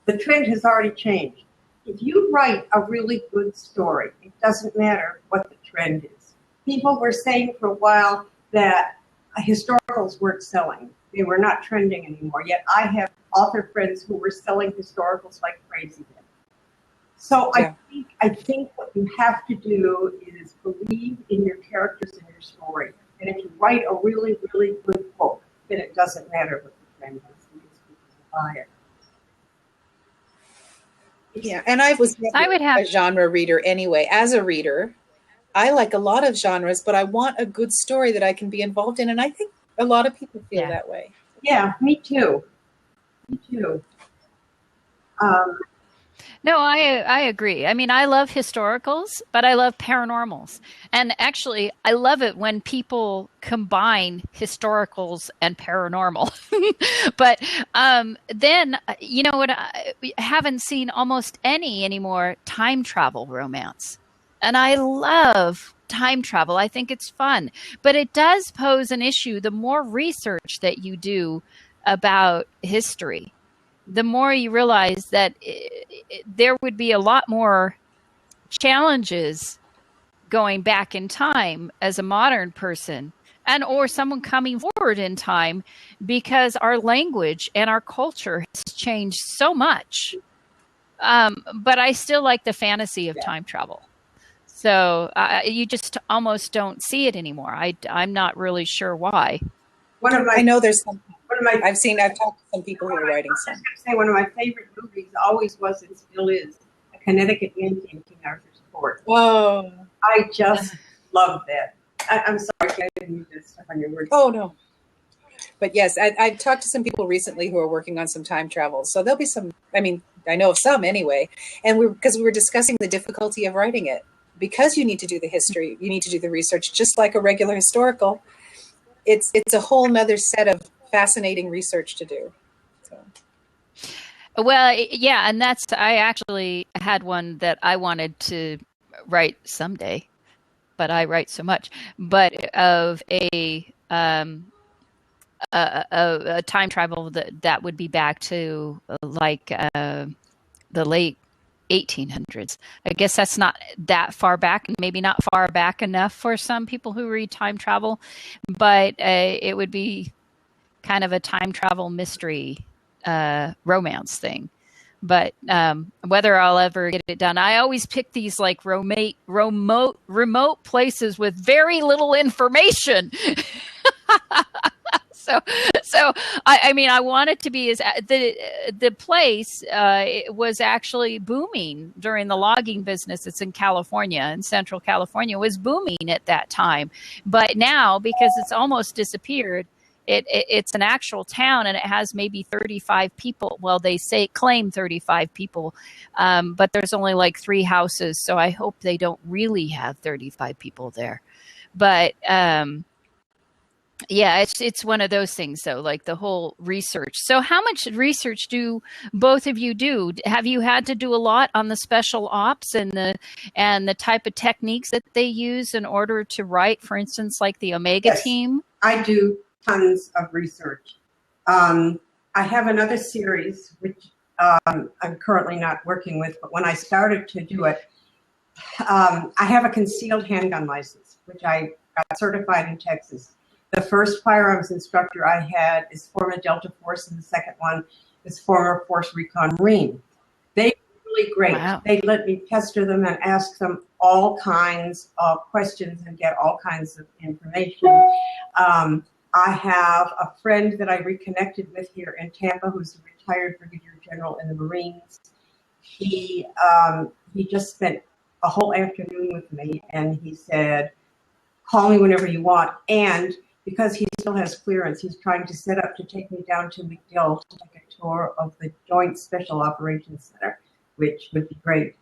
the trend has already changed. If you write a really good story, it doesn't matter what the trend is. People were saying for a while that historicals weren't selling. They were not trending anymore. Yet I have author friends who were selling historicals like crazy then. So yeah. I think what you have to do is believe in your characters and your story. And if you write a really, really good book, then it doesn't matter what the trend is, because people buy it. Yeah, and I was never a genre reader anyway. As a reader, I like a lot of genres, but I want a good story that I can be involved in. And I think a lot of people feel that way. Yeah, me too. Me too. No, I agree. I mean, I love historicals, but I love paranormals. And actually, I love it when people combine historicals and paranormal. But then, you know what? We haven't seen almost any anymore time travel romance. And I love time travel. I think it's fun. But it does pose an issue the more research that you do about history, the more you realize that there would be a lot more challenges going back in time as a modern person and or someone coming forward in time, because our language and our culture has changed so much. But I still like the fantasy of time travel. So you just almost don't see it anymore. I'm not really sure why. I know there's some. One of my, I've talked to some people who are writing some. I was going to say, one of my favorite movies always was and still is A Connecticut Yankee in King Arthur's Court. Whoa. I just love that. I'm sorry, I didn't mean to step on your words. Oh, no. But yes, I've talked to some people recently who are working on some time travel. So there'll be some, I mean, I know of some anyway. And because we were discussing the difficulty of writing it. Because you need to do the history, you need to do the research, just like a regular historical. It's a whole nother set of fascinating research to do. So. Well, yeah, and I actually had one that I wanted to write someday, but I write so much. But of a time travel that would be back to like the late 1800s. I guess that's not that far back, maybe not far back enough for some people who read time travel, but it would be kind of a time travel mystery romance thing. But whether I'll ever get it done, I always pick these like remote places with very little information. So I mean, I want it to be as the place it was actually booming during the logging business. It's in California, and Central California was booming at that time. But now, because it's almost disappeared, it's an actual town, and it has maybe 35 people. Well, they claim 35 people, but there's only like 3 houses. So I hope they don't really have 35 people there. But yeah, it's one of those things, though, like the whole research. So how much research do both of you do? Have you had to do a lot on the special ops and the type of techniques that they use in order to write, for instance, like the Omega team? I do tons of research. I have another series, which I'm currently not working with, but when I started to do it, I have a concealed handgun license, which I got certified in Texas. The first firearms instructor I had is former Delta Force, and the second one is former Force Recon Marine. They were really great. Wow. They let me pester them and ask them all kinds of questions and get all kinds of information. I have a friend that I reconnected with here in Tampa who's a retired brigadier general in the Marines. He just spent a whole afternoon with me, and he said, call me whenever you want. And because he still has clearance, he's trying to set up to take me down to MacDill to take a tour of the Joint Special Operations Center, which would be great.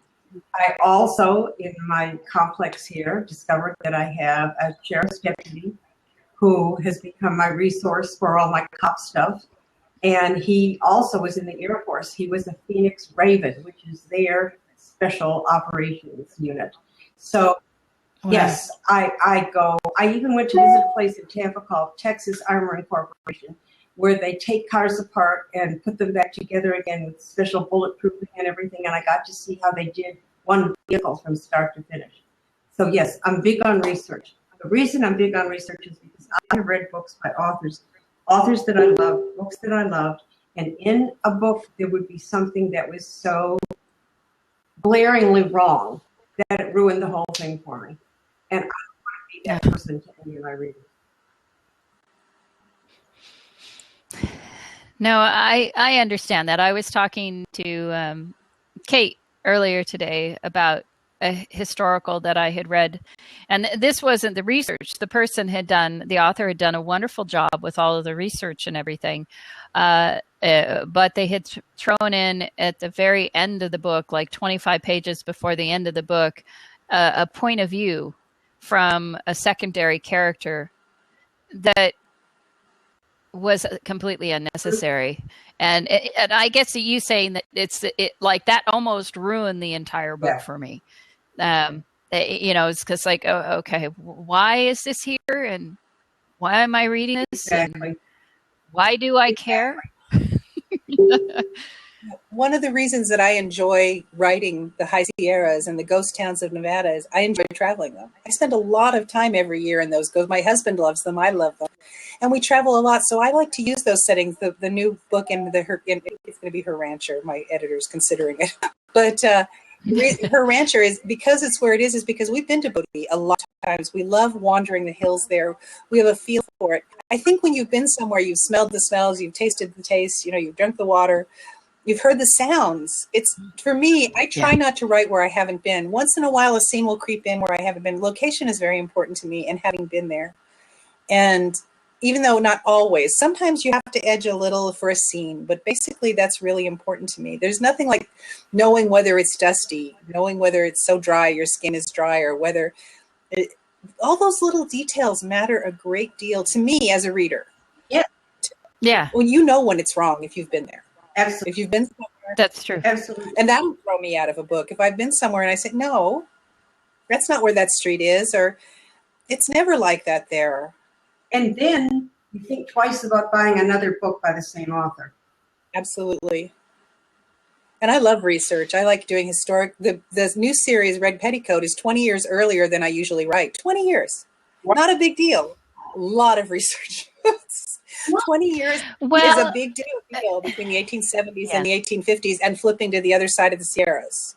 I also, in my complex here, discovered that I have a sheriff's deputy who has become my resource for all my cop stuff. And he also was in the Air Force. He was a Phoenix Raven, which is their special operations unit. So wow. Yes, I go. I even went to visit a place in Tampa called Texas Armory Corporation, where they take cars apart and put them back together again with special bulletproofing and everything. And I got to see how they did one vehicle from start to finish. So yes, I'm big on research. The reason I'm big on research is because I have read books by authors that I love, books that I loved. And in a book, there would be something that was so glaringly wrong that it ruined the whole thing for me. And I don't want to be that person to any of my readers. No, I understand that. I was talking to Kate earlier today about a historical that I had read. And this wasn't the research. The author had done a wonderful job with all of the research and everything. But they had thrown in at the very end of the book, like 25 pages before the end of the book, a point of view from a secondary character that was completely unnecessary. And I guess you saying that it like that almost ruined the entire book for me. It's because like, oh, okay, why is this here? And why am I reading this? Exactly. And why do I care? One of the reasons that I enjoy writing the High Sierras and the ghost towns of Nevada is I enjoy traveling them. I spend a lot of time every year in those ghosts. My husband loves them. I love them. And we travel a lot. So I like to use those settings. The new book it's going to be Her Rancher. My editor's considering it. But Her Rancher is because it's where it is because we've been to Bodie a lot of times. We love wandering the hills there. We have a feel for it. I think when you've been somewhere, you've smelled the smells, you've tasted the taste, you've drunk the water. You've heard the sounds. It's for me, I try not to write where I haven't been. Once in a while, a scene will creep in where I haven't been. Location is very important to me and having been there. And even though not always, sometimes you have to edge a little for a scene, but basically that's really important to me. There's nothing like knowing whether it's dusty, knowing whether it's so dry, your skin is dry, or whether all those little details matter a great deal to me as a reader. Yeah. Well, you know when it's wrong if you've been there. Absolutely. If you've been somewhere. That's true. Absolutely. And that'll throw me out of a book. If I've been somewhere and I say, no, that's not where that street is, or it's never like that there. And then you think twice about buying another book by the same author. Absolutely. And I love research. I like doing historic. The new series, Red Petticoat, is 20 years earlier than I usually write. 20 years. What? Not a big deal. A lot of research. 20 years is a big deal between the 1870s and the 1850s and flipping to the other side of the Sierras.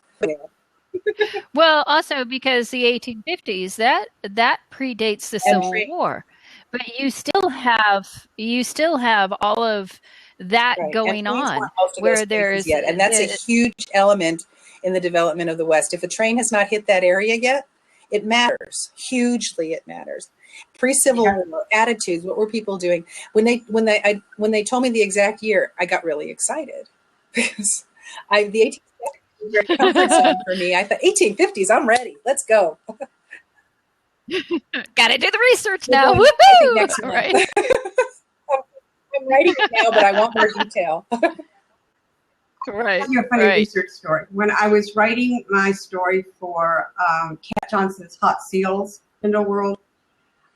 Well, also because the 1850s, that predates the Civil War. But you still have all of that going on where there's yet. And that's a huge element in the development of the West. If a train has not hit that area yet, it matters hugely. It matters. Pre-Civil War attitudes. What were people doing when they told me the exact year? I got really excited because the 1850s was a comfort zone for me. I thought 1850s. I'm ready. Let's go. Got to do the research now. Woohoo! Next month. Right. I'm writing it now, but I want more detail. Right. I'll tell you a funny research story. When I was writing my story for Cat Johnson's Hot Seals in the World,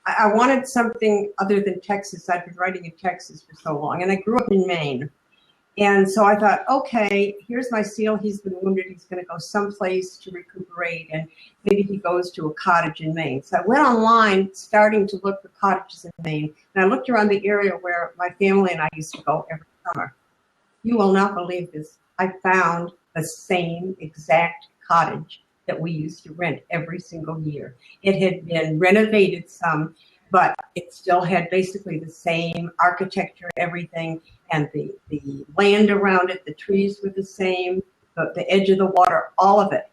I wanted something other than Texas. I'd been writing in Texas for so long, and I grew up in Maine. And so I thought, okay, here's my seal. He's been wounded. He's going to go someplace to recuperate, and maybe he goes to a cottage in Maine. So I went online starting to look for cottages in Maine, and I looked around the area where my family and I used to go every summer. You will not believe this. I found the same exact cottage that we used to rent every single year. It had been renovated some, but it still had basically the same architecture, everything, and the land around it, the trees were the same, the edge of the water, all of it.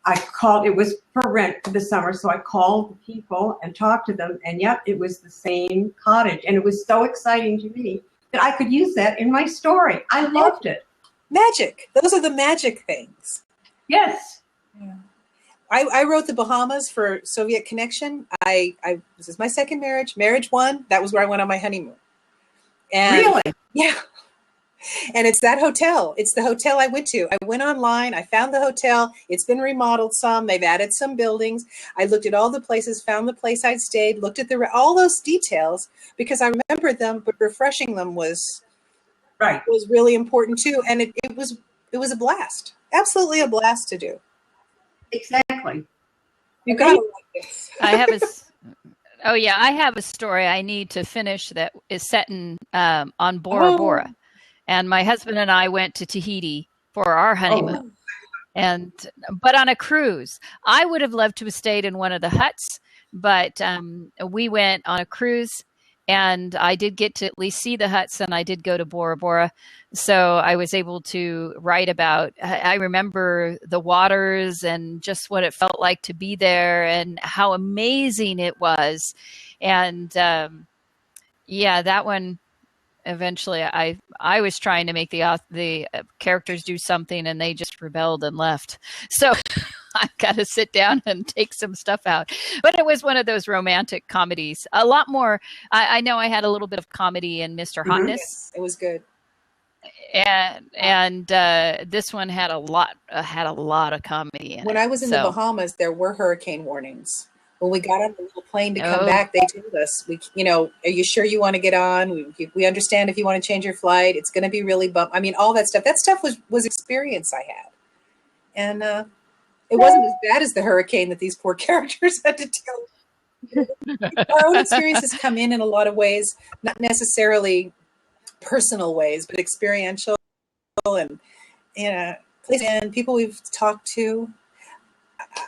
It was for rent for the summer, so I called the people and talked to them, and yep, it was the same cottage. And it was so exciting to me that I could use that in my story. I loved it. Magic. Those are the magic things. Yes. Yeah. I wrote the Bahamas for Soviet Connection. This is my second marriage. Marriage 1, that was where I went on my honeymoon. And really? Yeah. And it's that hotel. It's the hotel I went to. I went online. I found the hotel. It's been remodeled some. They've added some buildings. I looked at all the places, found the place I'd stayed, looked at all those details because I remembered them, but refreshing them was really important too. And it was a blast. Absolutely a blast to do. Exactly. You got to like this. I have a story I need to finish that is set on Bora Bora. And my husband and I went to Tahiti for our honeymoon. But on a cruise. I would have loved to have stayed in one of the huts, but we went on a cruise and I did get to at least see the huts, and I did go to Bora Bora. So I was able to write about, I remember the waters and just what it felt like to be there and how amazing it was. And yeah, that one eventually I was trying to make the characters do something and they just rebelled and left. So I've got to sit down and take some stuff out. But it was one of those romantic comedies. A lot more. I know I had a little bit of comedy in Mr. Hotness. Yes, it was good. And this one had a lot of comedy in When it. I was in the Bahamas, there were hurricane warnings. When we got on the little plane to come back, they told us, are you sure you want to get on? We understand if you want to change your flight. It's going to be really I mean, all that stuff. That stuff was experience I had. And it wasn't as bad as the hurricane that these poor characters had to deal with. Our own experiences come in a lot of ways, not necessarily personal ways, but experiential and places and people we've talked to.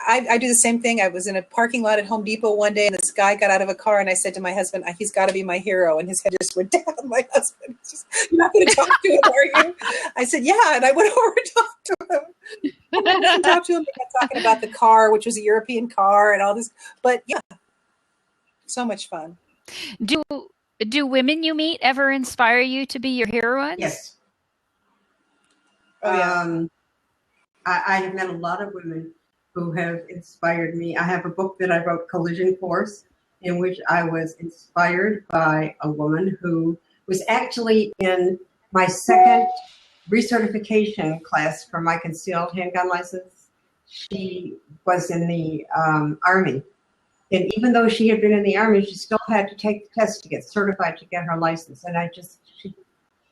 I do the same thing. I was in a parking lot at Home Depot one day, and this guy got out of a car, and I said to my husband, he's got to be my hero. And his head just went down. My husband, you're not going to talk to him, are you? I said, yeah. And I went over and talked to him. I talked to him. They got talking about the car, which was a European car and all this. But yeah, so much fun. Do women you meet ever inspire you to be your heroines? Yes. Oh, yeah. I have met a lot of women who have inspired me. I have a book that I wrote, Collision Course, in which I was inspired by a woman who was actually in my second recertification class for my concealed handgun license. She was in the Army. And even though she had been in the Army, she still had to take the test to get certified to get her license. And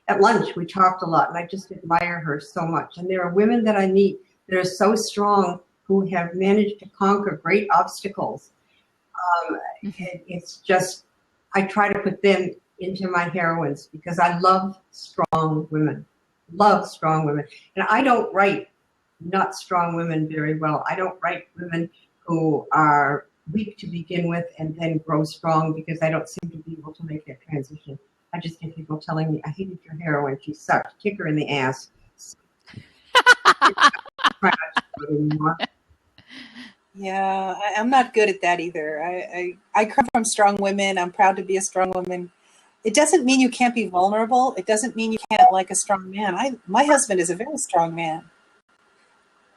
at lunch, we talked a lot, and I just admire her so much. And there are women that I meet that are so strong who have managed to conquer great obstacles. It's just, I try to put them into my heroines because I love strong women. And I don't write not strong women very well. I don't write women who are weak to begin with and then grow strong because I don't seem to be able to make that transition. I just get people telling me, I hated your heroine. She sucked. Kick her in the ass. Yeah, I'm not good at that either. I come from strong women. I'm proud to be a strong woman. It doesn't mean you can't be vulnerable. It doesn't mean you can't like a strong man. My husband is a very strong man,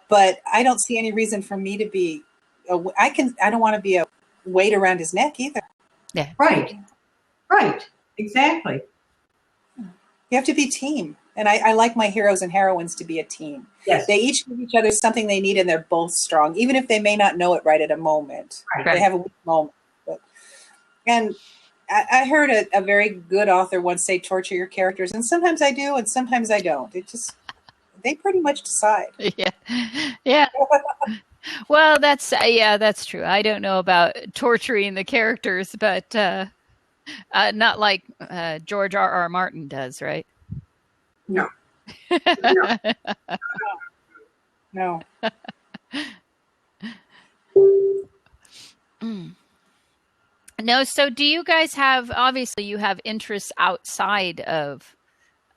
but I don't see any reason for me to be. I don't want to be a weight around his neck either. Yeah. Right. Exactly. You have to be team. And I like my heroes and heroines to be a team. Yes. They each give each other something they need, and they're both strong, even if they may not know it right at a moment. Right. They have a weak moment. And I heard a very good author once say, torture your characters. And sometimes I do, and sometimes I don't. They pretty much decide. Yeah. Well, that's true. I don't know about torturing the characters, but not like George R.R. Martin does, right? No. No. No. So, do you guys have? Obviously, you have interests outside of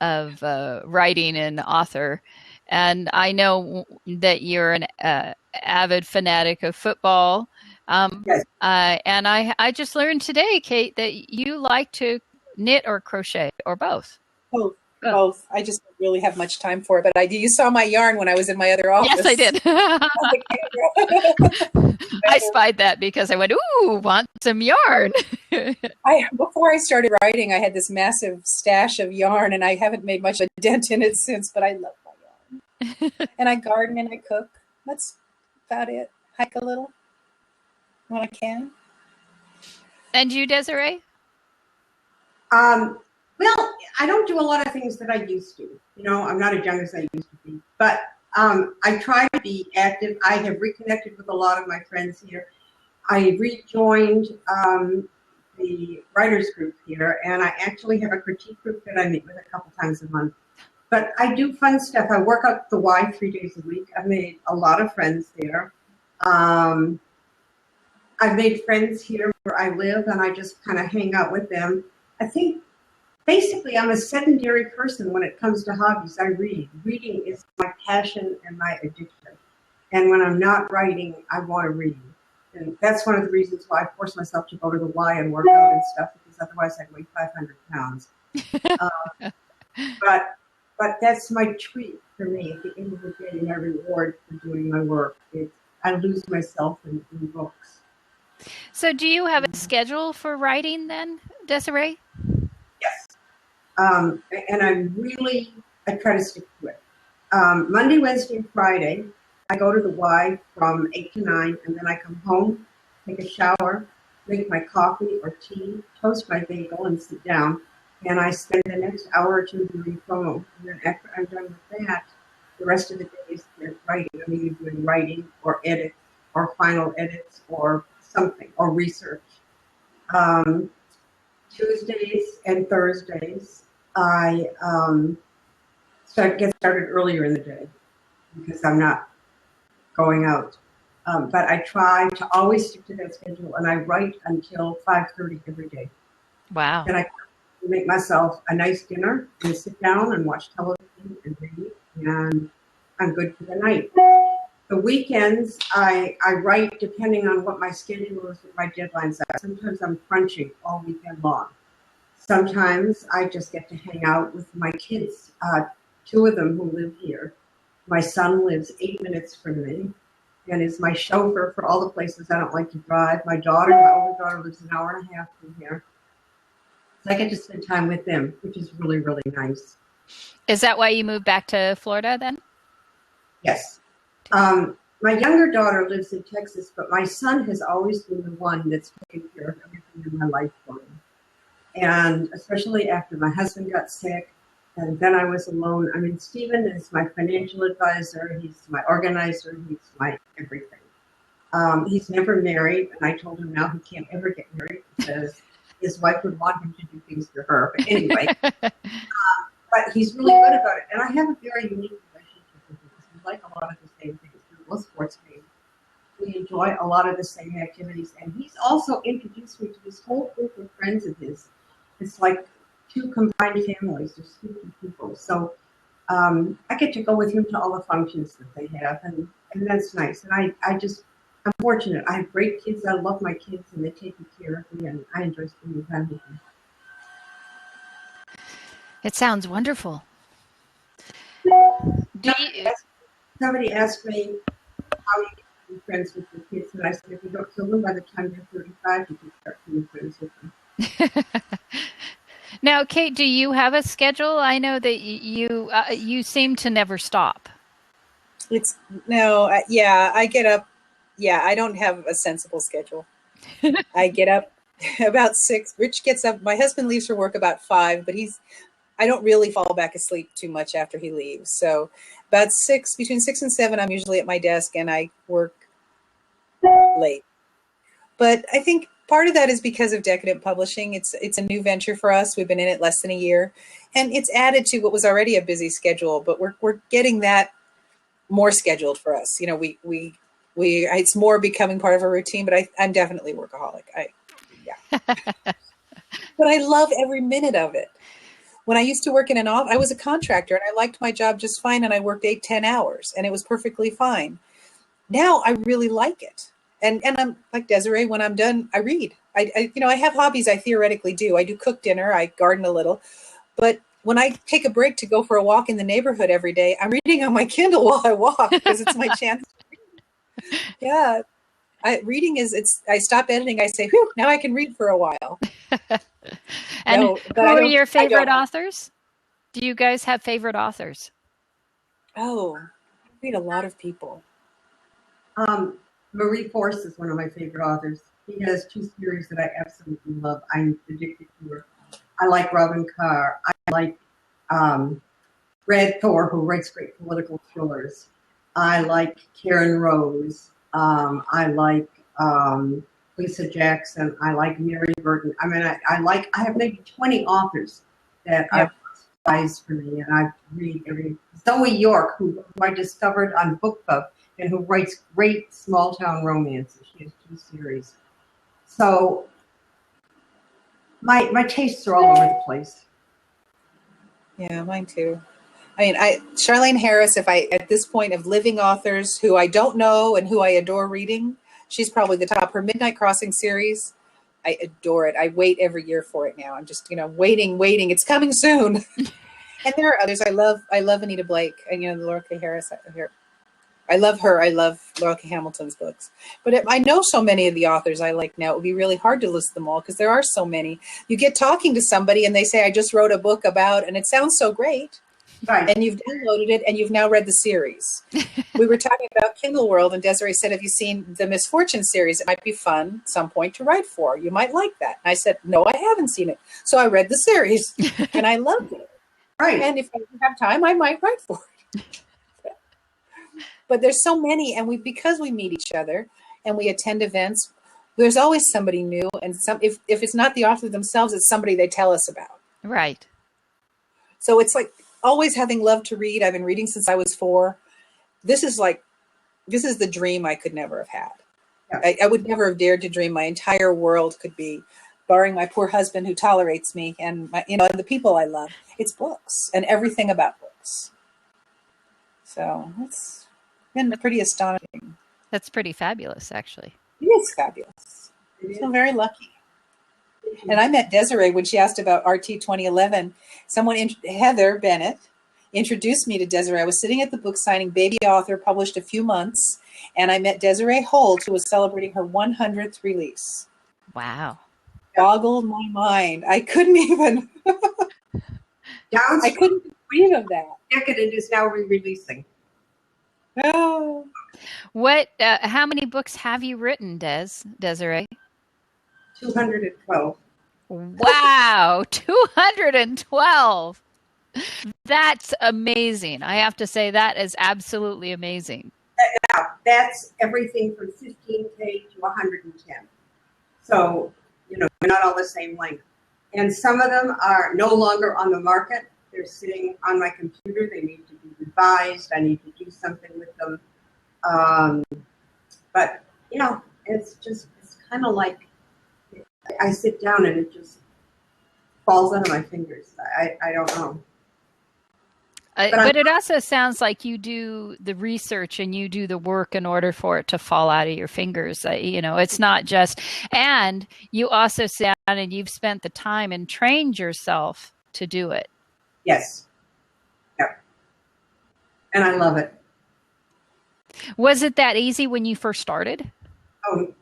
writing and author, and I know that you're an avid fanatic of football. Yes. And I just learned today, Kate, that you like to knit or crochet or both. Both. I just don't really have much time for it, but I do. You saw my yarn when I was in my other office. Yes, I did. I spied that because I went, ooh, want some yarn. Before I started writing, I had this massive stash of yarn, and I haven't made much of a dent in it since, but I love my yarn. And I garden and I cook. That's about it. Hike a little when I can. And you, Desiree? Well, I don't do a lot of things that I used to. I'm not as young as I used to be. But I try to be active. I have reconnected with a lot of my friends here. I rejoined the writers group here, and I actually have a critique group that I meet with a couple times a month. But I do fun stuff. I work out the Y 3 days a week. I've made a lot of friends there. I've made friends here where I live, and I just kind of hang out with them. I think basically I'm a sedentary person when it comes to hobbies. I read. Reading is my passion and my addiction. And when I'm not writing, I want to read. And that's one of the reasons why I force myself to go to the Y and work out and stuff, because otherwise I'd weigh 500 pounds. But that's my treat for me. At the end of the day, my reward for doing my work. I lose myself in books. So do you have a schedule for writing then, Desiree? Yes. And I try to stick to it. Monday, Wednesday, and Friday, I go to the Y from 8 to 9, and then I come home, take a shower, make my coffee or tea, toast my bagel, and sit down. And I spend the next hour or two doing promo. And then after I'm done with that, the rest of the day is spent writing. I'm either doing writing or edits or final edits or something or research. Tuesdays and Thursdays, I get started earlier in the day because I'm not going out. But I try to always stick to that schedule, and I write until 5:30 every day. Wow. Then I make myself a nice dinner and sit down and watch television and read, and I'm good for the night. The weekends, I write depending on what my schedule is, what my deadlines are. Sometimes I'm crunching all weekend long. Sometimes I just get to hang out with my kids, two of them who live here. My son lives 8 minutes from me and is my chauffeur for all the places I don't like to drive. My older daughter, lives an hour and a half from here. So I get to spend time with them, which is really, really nice. Is that why you moved back to Florida then? Yes. My younger daughter lives in Texas, but my son has always been the one that's taken care of everything in my life for me. And especially after my husband got sick, and then I was alone. I mean, Stephen is my financial advisor. He's my organizer. He's my everything. He's never married, and I told him now he can't ever get married because his wife would want him to do things for her. But anyway, but he's really good about it. And I have a very unique relationship with him. We like a lot of the same things. We're both sportsmen. We enjoy a lot of the same activities. And he's also introduced me to this whole group of friends of his. It's like two combined families. There's 50 people. So I get to go with him to all the functions that they have. And that's nice. And I'm fortunate. I have great kids. I love my kids, and they take good care of me. And I enjoy spending time with them. It sounds wonderful. Somebody asked me how you get to be friends with your kids, and I said, if you don't kill them by the time they're 35, you can start being friends with them. Now, Kate, do you have a schedule? I know that you seem to never stop. I get up. Yeah, I don't have a sensible schedule. I get up about 6. Rich gets up. My husband leaves for work about 5, but I don't really fall back asleep too much after he leaves. So about between 6 and 7, I'm usually at my desk and I work late. But I think part of that is because of Decadent Publishing. It's a new venture for us. We've been in it less than a year, and it's added to what was already a busy schedule. But we're getting that more scheduled for us. You know, it's more becoming part of a routine. But I'm definitely workaholic. But I love every minute of it. When I used to work in an office, I was a contractor and I liked my job just fine. And I worked 8-10 hours and it was perfectly fine. Now I really like it. And I'm like Desiree, when I'm done, I read. I have hobbies I theoretically do. I do cook dinner. I garden a little. But when I take a break to go for a walk in the neighborhood every day, I'm reading on my Kindle while I walk because it's my chance to read. Yeah. I stop editing. I say, whew, now I can read for a while. And who are your favorite authors? Do you guys have favorite authors? Oh, I read a lot of people. Marie Force is one of my favorite authors. She has 2 series that I absolutely love. I'm addicted to her. I like Robin Carr. I like Brad Thor, who writes great political thrillers. I like Karen Rose. I like Lisa Jackson. I like Mary Burton. I mean, I have maybe 20 authors that are spies for me, and I read every. Zoe York, who I discovered on BookBub, and who writes great small town romances. She has 2 series. So My tastes are all over the place. Yeah, mine too. I mean, Charlene Harris, if I, at this point of living authors who I don't know and who I adore reading, she's probably the top. Her Midnight Crossing series, I adore it. I wait every year for it now. I'm just, waiting. It's coming soon. And there are others. I love Anita Blake and, Laura K. Harris. I love her. I love Laura K. Hamilton's books. But I know so many of the authors I like now. It would be really hard to list them all because there are so many. You get talking to somebody and they say, I just wrote a book about, and it sounds so great. Right. And you've downloaded it and you've now read the series. We were talking about Kindle World, and Desiree said, have you seen the Misfortune series? It might be fun at some point to write for. You might like that. And I said, no, I haven't seen it. So I read the series and I loved it. Right. And if I have time, I might write for it. But there's so many, and because we meet each other and we attend events, there's always somebody new, and if it's not the author themselves, it's somebody they tell us about. Right. So it's like always having loved to read. I've been reading since I was 4. This is the dream I could never have had. Yeah. I would never have dared to dream my entire world could be, barring my poor husband who tolerates me and the people I love. It's books and everything about books. So it's been pretty astonishing. That's pretty fabulous, actually. It is fabulous. So I'm very lucky. And I met Desiree when she asked about RT 2011. Heather Bennett, introduced me to Desiree. I was sitting at the book signing, baby author, published a few months, and I met Desiree Holt, who was celebrating her 100th release. Wow. Boggled my mind. I couldn't even. I couldn't believe of that. Decadent is now re-releasing. Oh. What? How many books have you written, Desiree? 212. Wow, 212. That's amazing. I have to say that is absolutely amazing. Now, that's everything from 15K to 110. So, we're not all the same length. And some of them are no longer on the market. They're sitting on my computer. They need to be revised. I need to do something with them. But, it's kind of like I sit down and it just falls out of my fingers. I don't know. But it also sounds like you do the research and you do the work in order for it to fall out of your fingers. It's not just, and you also sit down and you've spent the time and trained yourself to do it. Yes. Yep. And I love it. Was it that easy when you first started? Oh,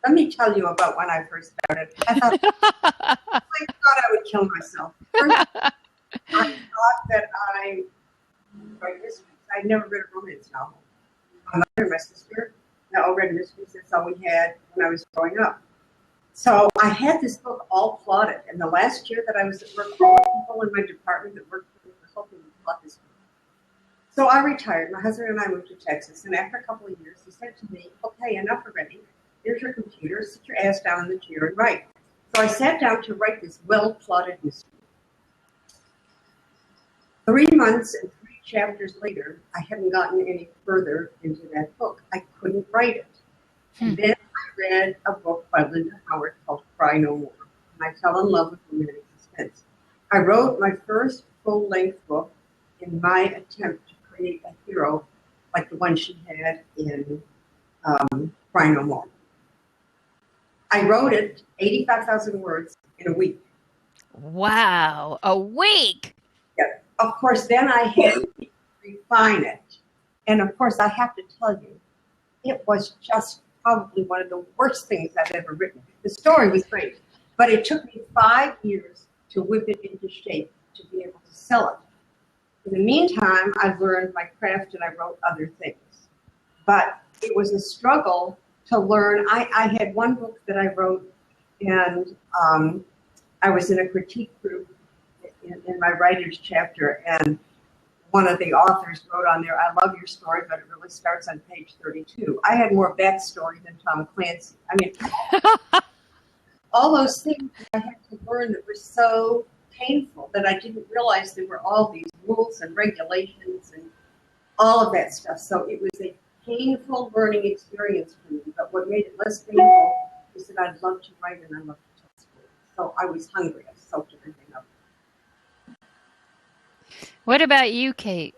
let me tell you about when I first started. I thought I would kill myself. First, I thought that I write mysteries. I'd never read a romance novel. My mother and my sister all read mysteries. That's all we had when I was growing up. So I had this book all plotted. And the last year that I was at work, all the people in my department that worked for me were helping me plot this book. So I retired. My husband and I moved to Texas. And after a couple of years, he said to me, okay, enough already. Here's your computer. Sit your ass down in the chair and write. So I sat down to write this well-plotted mystery. 3 months and 3 chapters later, I hadn't gotten any further into that book. I couldn't write it. And then I read a book by Linda Howard called Cry No More. And I fell in love with romantic suspense. I wrote my first full-length book in my attempt to create a hero like the one she had in Cry No More. I wrote it 85,000 words in a week. Wow, a week! Yeah. Of course, then I had to refine it. And of course, I have to tell you, it was just probably one of the worst things I've ever written. The story was great, but it took me 5 years to whip it into shape to be able to sell it. In the meantime, I've learned my craft and I wrote other things. But it was a struggle to learn. I had one book that I wrote, and I was in a critique group in my writer's chapter, and one of the authors wrote on there, I love your story, but it really starts on page 32. I had more backstory than Tom Clancy. I mean, all those things that I had to learn that were so painful that I didn't realize there were all these rules and regulations and all of that stuff. So it was a painful learning experience for me. But what made it less painful is that I love to write and I love to tell stories. So I was hungry. I soaked everything up. What about you, Kate?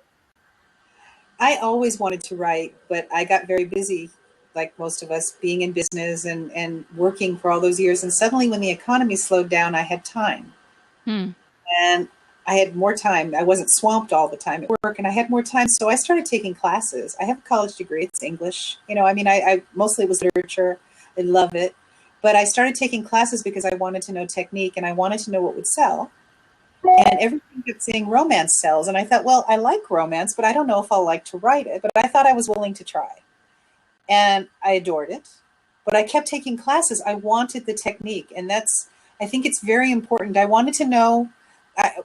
I always wanted to write, but I got very busy, like most of us, being in business and working for all those years. And suddenly, when the economy slowed down, I had time. Hmm. And I had more time. I wasn't swamped all the time at work, and I had more time. So I started taking classes. I have a college degree. It's English. I mostly it was literature. I love it. But I started taking classes because I wanted to know technique and I wanted to know what would sell. And everything kept saying romance sells. And I thought, well, I like romance, but I don't know if I'll like to write it. But I thought I was willing to try. And I adored it. But I kept taking classes. I wanted the technique. And I think it's very important. I wanted to know,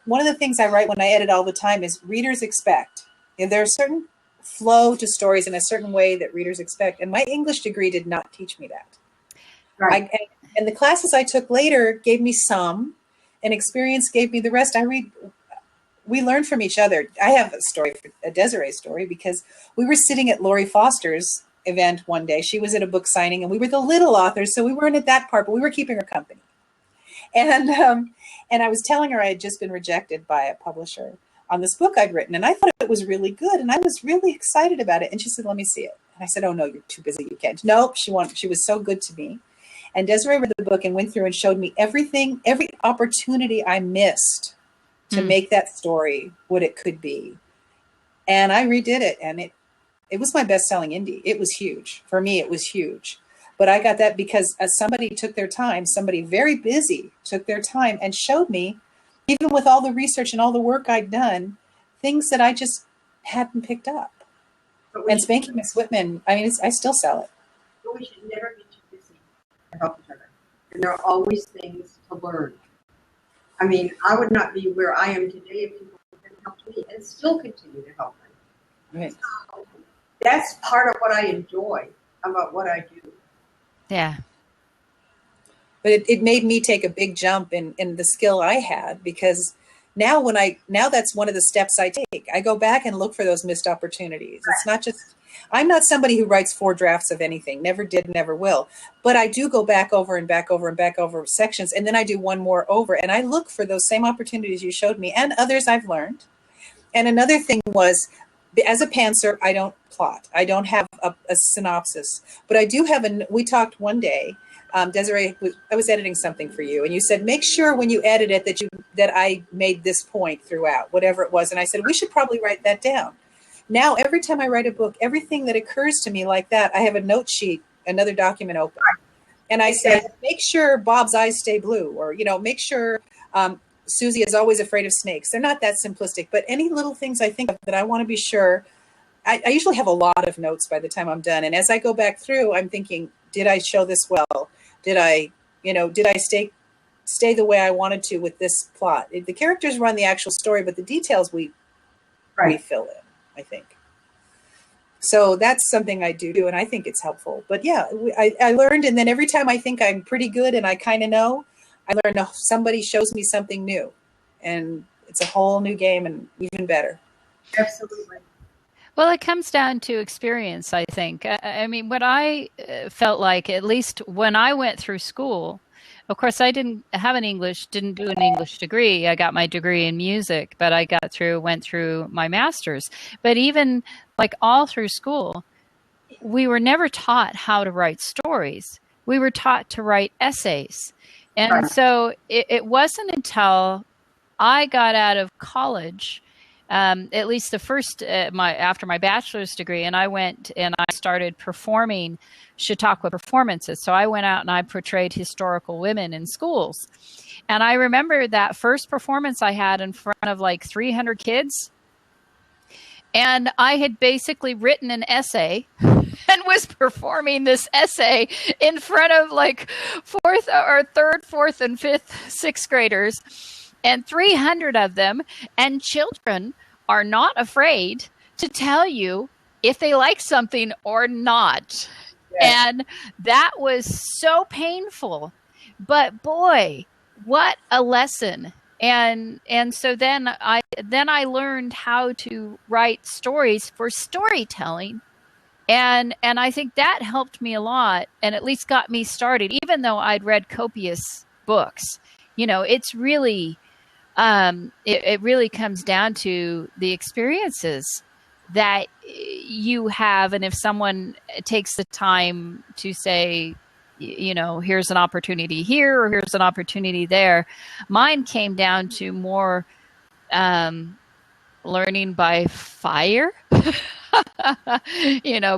one of the things I write when I edit all the time is readers expect. And there are certain flow to stories in a certain way that readers expect. And my English degree did not teach me that. Right. And the classes I took later gave me some, and experience gave me the rest. We learned from each other. I have a Desiree story, because we were sitting at Lori Foster's event one day. She was at a book signing, and we were the little authors, so we weren't at that part, but we were keeping her company. And I was telling her I had just been rejected by a publisher on this book I'd written, and I thought it was really good, and I was really excited about it. And she said, "Let me see it." And I said, "Oh no, you're too busy. You can't." Nope. She was so good to me. And Desiree read the book and went through and showed me everything, every opportunity I missed to make that story what it could be. And I redid it, and it was my best-selling indie. It was huge. For me, it was huge. But I got that because somebody took their time, somebody very busy took their time and showed me, even with all the research and all the work I'd done, things that I just hadn't picked up. And Spanking Miss Whitman, I still sell it. But we should never be too busy to help each other. And there are always things to learn. I mean, I would not be where I am today if people hadn't helped me and still continue to help me. Right. So that's part of what I enjoy about what I do. Yeah. But it made me take a big jump in the skill I had, because now that's one of the steps I take. I go back and look for those missed opportunities. Right. It's not just, I'm not somebody who writes 4 drafts of anything, never did, never will. But I do go back over and back over and back over sections, and then I do one more over, and I look for those same opportunities you showed me and others I've learned. And another thing was, as a pantser, I don't plot. I don't have a synopsis, but I do have we talked one day, Desiree, I was editing something for you, and you said, make sure when you edit it that I made this point throughout, whatever it was. And I said, we should probably write that down. Now, every time I write a book, everything that occurs to me like that, I have a note sheet, another document open. And I said, make sure Bob's eyes stay blue, or, make sure Susie is always afraid of snakes. They're not that simplistic, but any little things I think of that I want to be sure. I usually have a lot of notes by the time I'm done. And as I go back through, I'm thinking, did I show this well? Did I stay the way I wanted to with this plot? The characters run the actual story, but the details we fill in, I think. So that's something I do, and I think it's helpful. But yeah, I learned, and then every time I think I'm pretty good and I kind of know, I learn somebody shows me something new, and it's a whole new game and even better. Absolutely. Well, it comes down to experience, I think. I mean, what I felt like, at least when I went through school, of course, I didn't do an English degree. I got my degree in music, but I went through my master's. But even like all through school, we were never taught how to write stories. We were taught to write essays. And so it wasn't until I got out of college, at least the first, after my bachelor's degree, and I went and I started performing Chautauqua performances. So I went out and I portrayed historical women in schools. And I remember that first performance I had in front of like 300 kids. And I had basically written an essay and was performing this essay in front of like third, fourth, and fifth, sixth graders, and 300 of them. And children are not afraid to tell you if they like something or not. Yes. And that was so painful. But boy, what a lesson. And so then I learned how to write stories for storytelling. And I think that helped me a lot, and at least got me started, even though I'd read copious books. it's really, it really comes down to the experiences that you have. And if someone takes the time to say, here's an opportunity here or here's an opportunity there, mine came down to more learning by fire.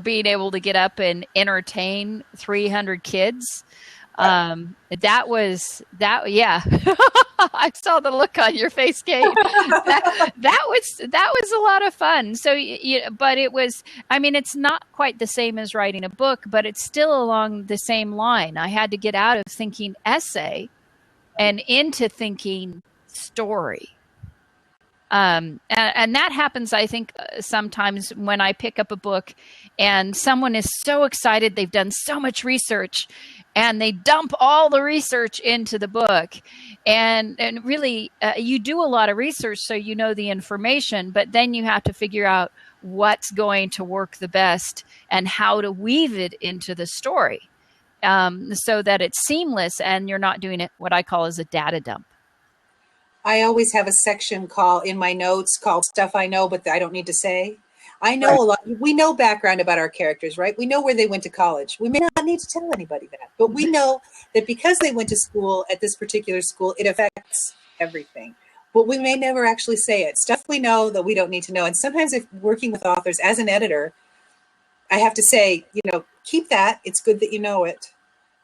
Being able to get up and entertain 300 kids. That was that. Yeah. I saw the look on your face, Kate. That was a lot of fun. So, but it was, it's not quite the same as writing a book, but it's still along the same line. I had to get out of thinking essay and into thinking story. And that happens, I think, sometimes when I pick up a book and someone is so excited, they've done so much research and they dump all the research into the book. And really, you do a lot of research, so you know the information, but then you have to figure out what's going to work the best and how to weave it into the story so that it's seamless and you're not doing it what I call as a data dump. I always have a section in my notes called Stuff I Know, but I don't need to say. I know a lot. We know background about our characters, right? We know where they went to college. We may not need to tell anybody that, but we know that because they went to school at this particular school, it affects everything. But we may never actually say it. Stuff we know that we don't need to know. And sometimes if working with authors as an editor, I have to say, keep that. It's good that you know it,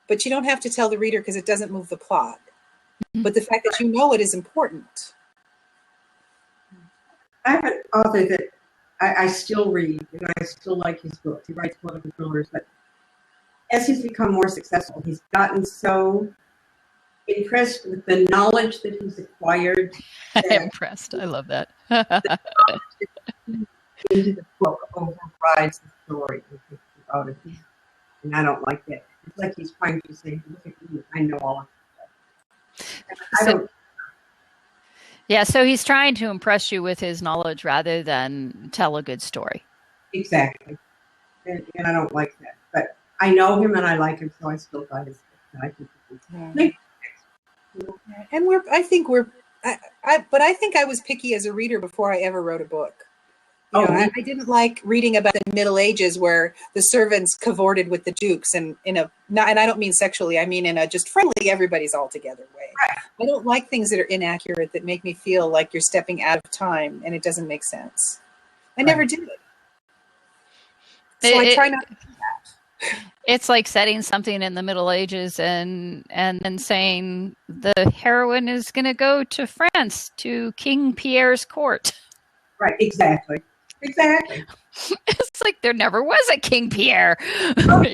but you don't have to tell the reader because it doesn't move the plot. But the fact that you know it is important. I have an author that I still read, and I still like his books. He writes political thrillers, but as he's become more successful, he's gotten so impressed with the knowledge that he's acquired. Impressed. I love that. Into the book overrides the story about it. And I don't like that. It's like he's trying to say, look at me, I know all of it. So he's trying to impress you with his knowledge rather than tell a good story. Exactly. And I don't like that. But I know him and I like him, so I still buy his book. And I think I was picky as a reader before I ever wrote a book. I didn't like reading about the Middle Ages where the servants cavorted with the dukes, and and I don't mean sexually, I mean in a just friendly, everybody's all together way. Right. I don't like things that are inaccurate that make me feel like you're stepping out of time and it doesn't make sense. I never did it. So I try not to do that. It's like setting something in the Middle Ages and then saying the heroine is going to go to France to King Pierre's court. Right, exactly. It's like there never was a King Pierre. How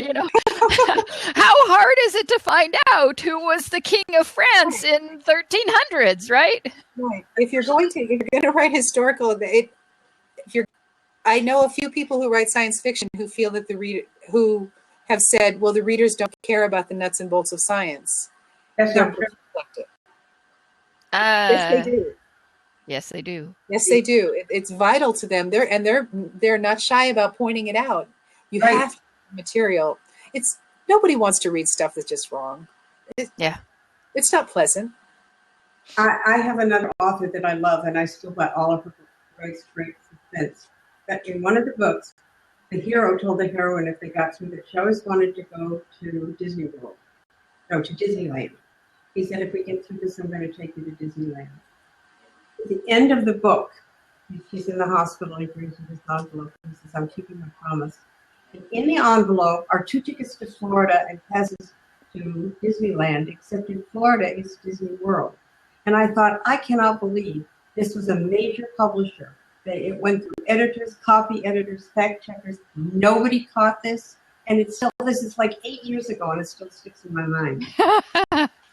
hard is it to find out who was the king of France in 1300s, right? Right. If you're going to write historical, I know a few people who write science fiction who feel that who have said, well, the readers don't care about the nuts and bolts of science. That's not true. Yes, they do. Yes, they do. Yes, they do. It's vital to them. They're not shy about pointing it out. You have material. Nobody wants to read stuff that's just wrong. It's not pleasant. I have another author that I love, and I still buy all of her books. Writes great suspense. But in one of the books, the hero told the heroine if they got through that she always wanted to go to Disneyland. He said, if we get through this, I'm going to take you to Disneyland. At the end of the book, she's in the hospital, he brings her this envelope, and he says, I'm keeping my promise. And in the envelope are 2 tickets to Florida and passes to Disneyland, except in Florida, it's Disney World. And I thought, I cannot believe this was a major publisher. It went through editors, copy editors, fact checkers. Nobody caught this. And this is like 8 years ago, and it still sticks in my mind.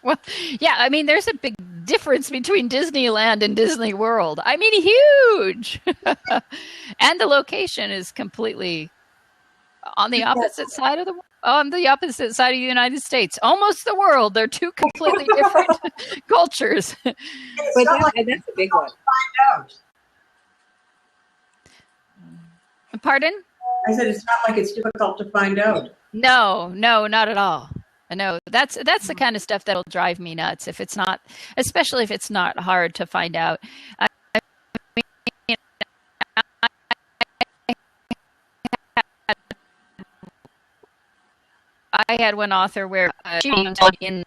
Well, yeah, there's a big difference between Disneyland and Disney World. Huge. And the location is completely on the opposite side of the United States. Almost the world. They're two completely different cultures. But that's a big one. Find out. Pardon? I said it's not like it's difficult to find out. No, not at all. I know that's the kind of stuff that'll drive me nuts if it's not, especially if it's not hard to find out. I mean, I had one author where she in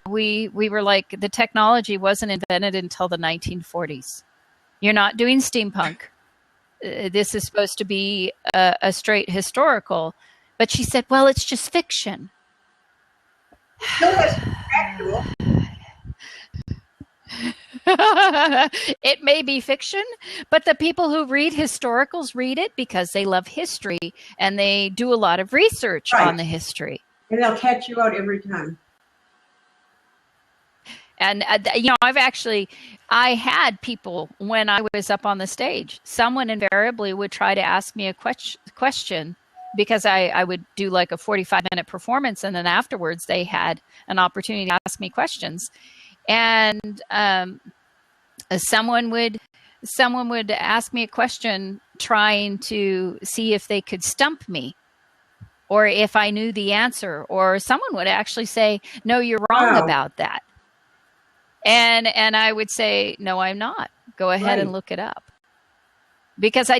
we were like, the technology wasn't invented until the 1940s. You're not doing steampunk. This is supposed to be a straight historical. But she said, well, it's just fiction. It may be fiction, but the people who read historicals read it because they love history and they do a lot of research on the history. And they'll catch you out every time. And, I had people when I was up on the stage, someone invariably would try to ask me a question because I would do like a 45-minute performance. And then afterwards they had an opportunity to ask me questions. And someone would ask me a question trying to see if they could stump me or if I knew the answer, or someone would actually say, no, you're wrong about that. And I would say, no, I'm not. Go ahead and look it up. Because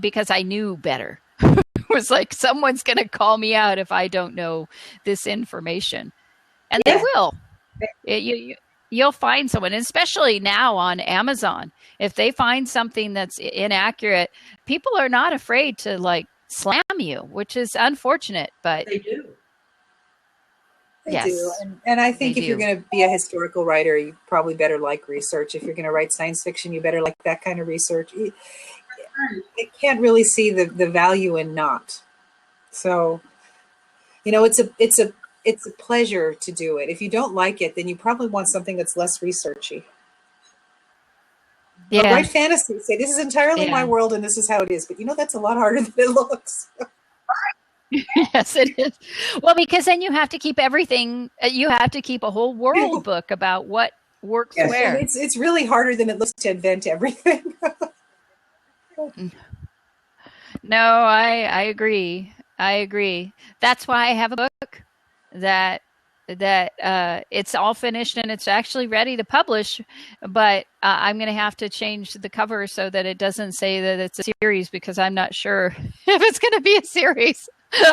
because I knew better. It was like, someone's going to call me out if I don't know this information. And they will. You'll find someone, especially now on Amazon. If they find something that's inaccurate, people are not afraid to like slam you, which is unfortunate, but they do. They do. And I think if you're going to be a historical writer, you probably better like research. If you're going to write science fiction, you better like that kind of research. I can't really see the value in not. So, it's a pleasure to do it. If you don't like it, then you probably want something that's less researchy. Yeah. Or write fantasy. Say, this is entirely my world and this is how it is. But that's a lot harder than it looks. Yes, it is. Well, because then you have to keep everything. You have to keep a whole world book about what works where. It's really harder than it looks to invent everything. No, I agree. I agree. That's why I have a book that it's all finished and it's actually ready to publish, but I'm going to have to change the cover so that it doesn't say that it's a series, because I'm not sure if it's going to be a series.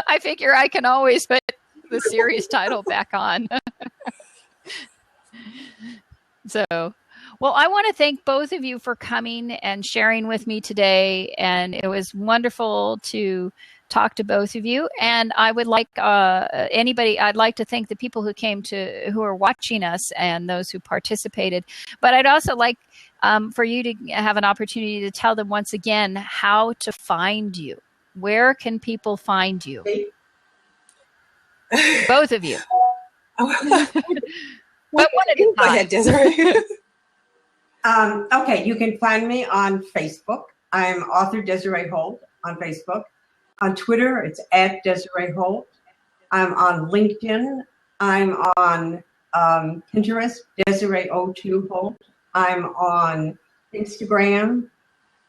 I figure I can always put the series title back on. So, well, I want to thank both of you for coming and sharing with me today. And it was wonderful to talk to both of you. And I would like I'd like to thank the people who are watching us and those who participated. But I'd also like for you to have an opportunity to tell them once again how to find you. Where can people find you? Both of you. But one at a time. Go ahead, Desiree. Okay, you can find me on Facebook. I'm author Desiree Holt on Facebook. On Twitter, it's @Desiree Holt. I'm on LinkedIn. I'm on Pinterest, Desiree02 Holt. I'm on Instagram.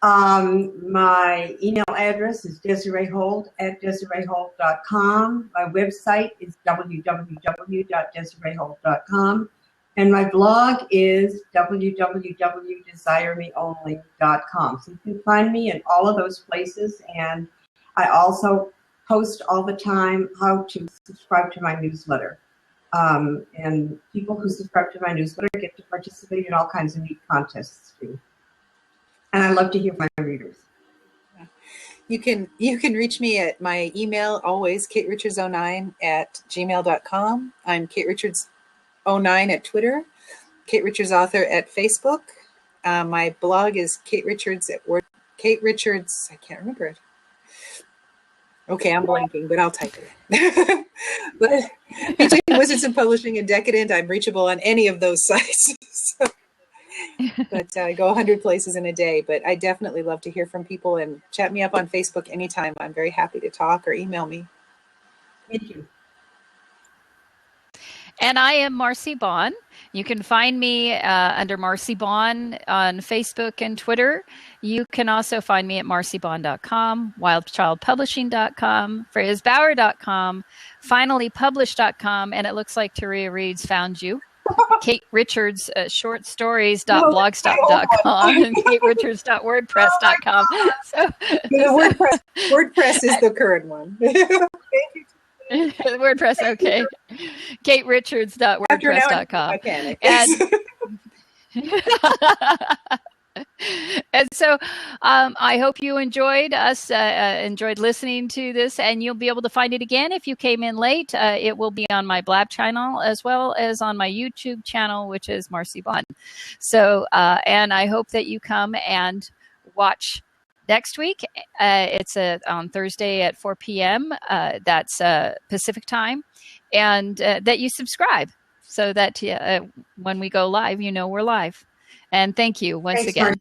My email address is DesireeHolt@DesireeHolt.com. My website is www.DesireeHolt.com. And my blog is www.desiremeonly.com. So you can find me in all of those places. And I also post all the time how to subscribe to my newsletter. And people who subscribe to my newsletter get to participate in all kinds of neat contests too. And I love to hear from my readers. You can reach me at my email, always, katerichards09@gmail.com. I'm Kate Richards 09 at Twitter, Kate Richards Author at Facebook. My blog is Kate Richards, I can't remember it. Okay, I'm blanking, but I'll type it. But between Wizards and Publishing and Decadent, I'm reachable on any of those sites. But I go 100 places in a day. But I definitely love to hear from people, and chat me up on Facebook anytime. I'm very happy to talk, or email me. Thank you. And I am Marcy Bond. You can find me under Marcy Bond on Facebook and Twitter. You can also find me at marcybond.com, wildchildpublishing.com, freyansbauer.com, finallypublished.com, and it looks like Taria Reed's found you. Kate Richards shortstories.blogspot.com and katerichards.wordpress.com. So, WordPress is the current one. WordPress, okay. katerichards.wordpress.com. And so I hope you enjoyed listening to this, and you'll be able to find it again if you came in late. It will be on my Blab channel as well as on my YouTube channel, which is Marcy Bond. So, and I hope that you come and watch next week. It's on Thursday at 4 p.m. That's Pacific time, and that you subscribe so that when we go live, you know we're live. And thank you once again.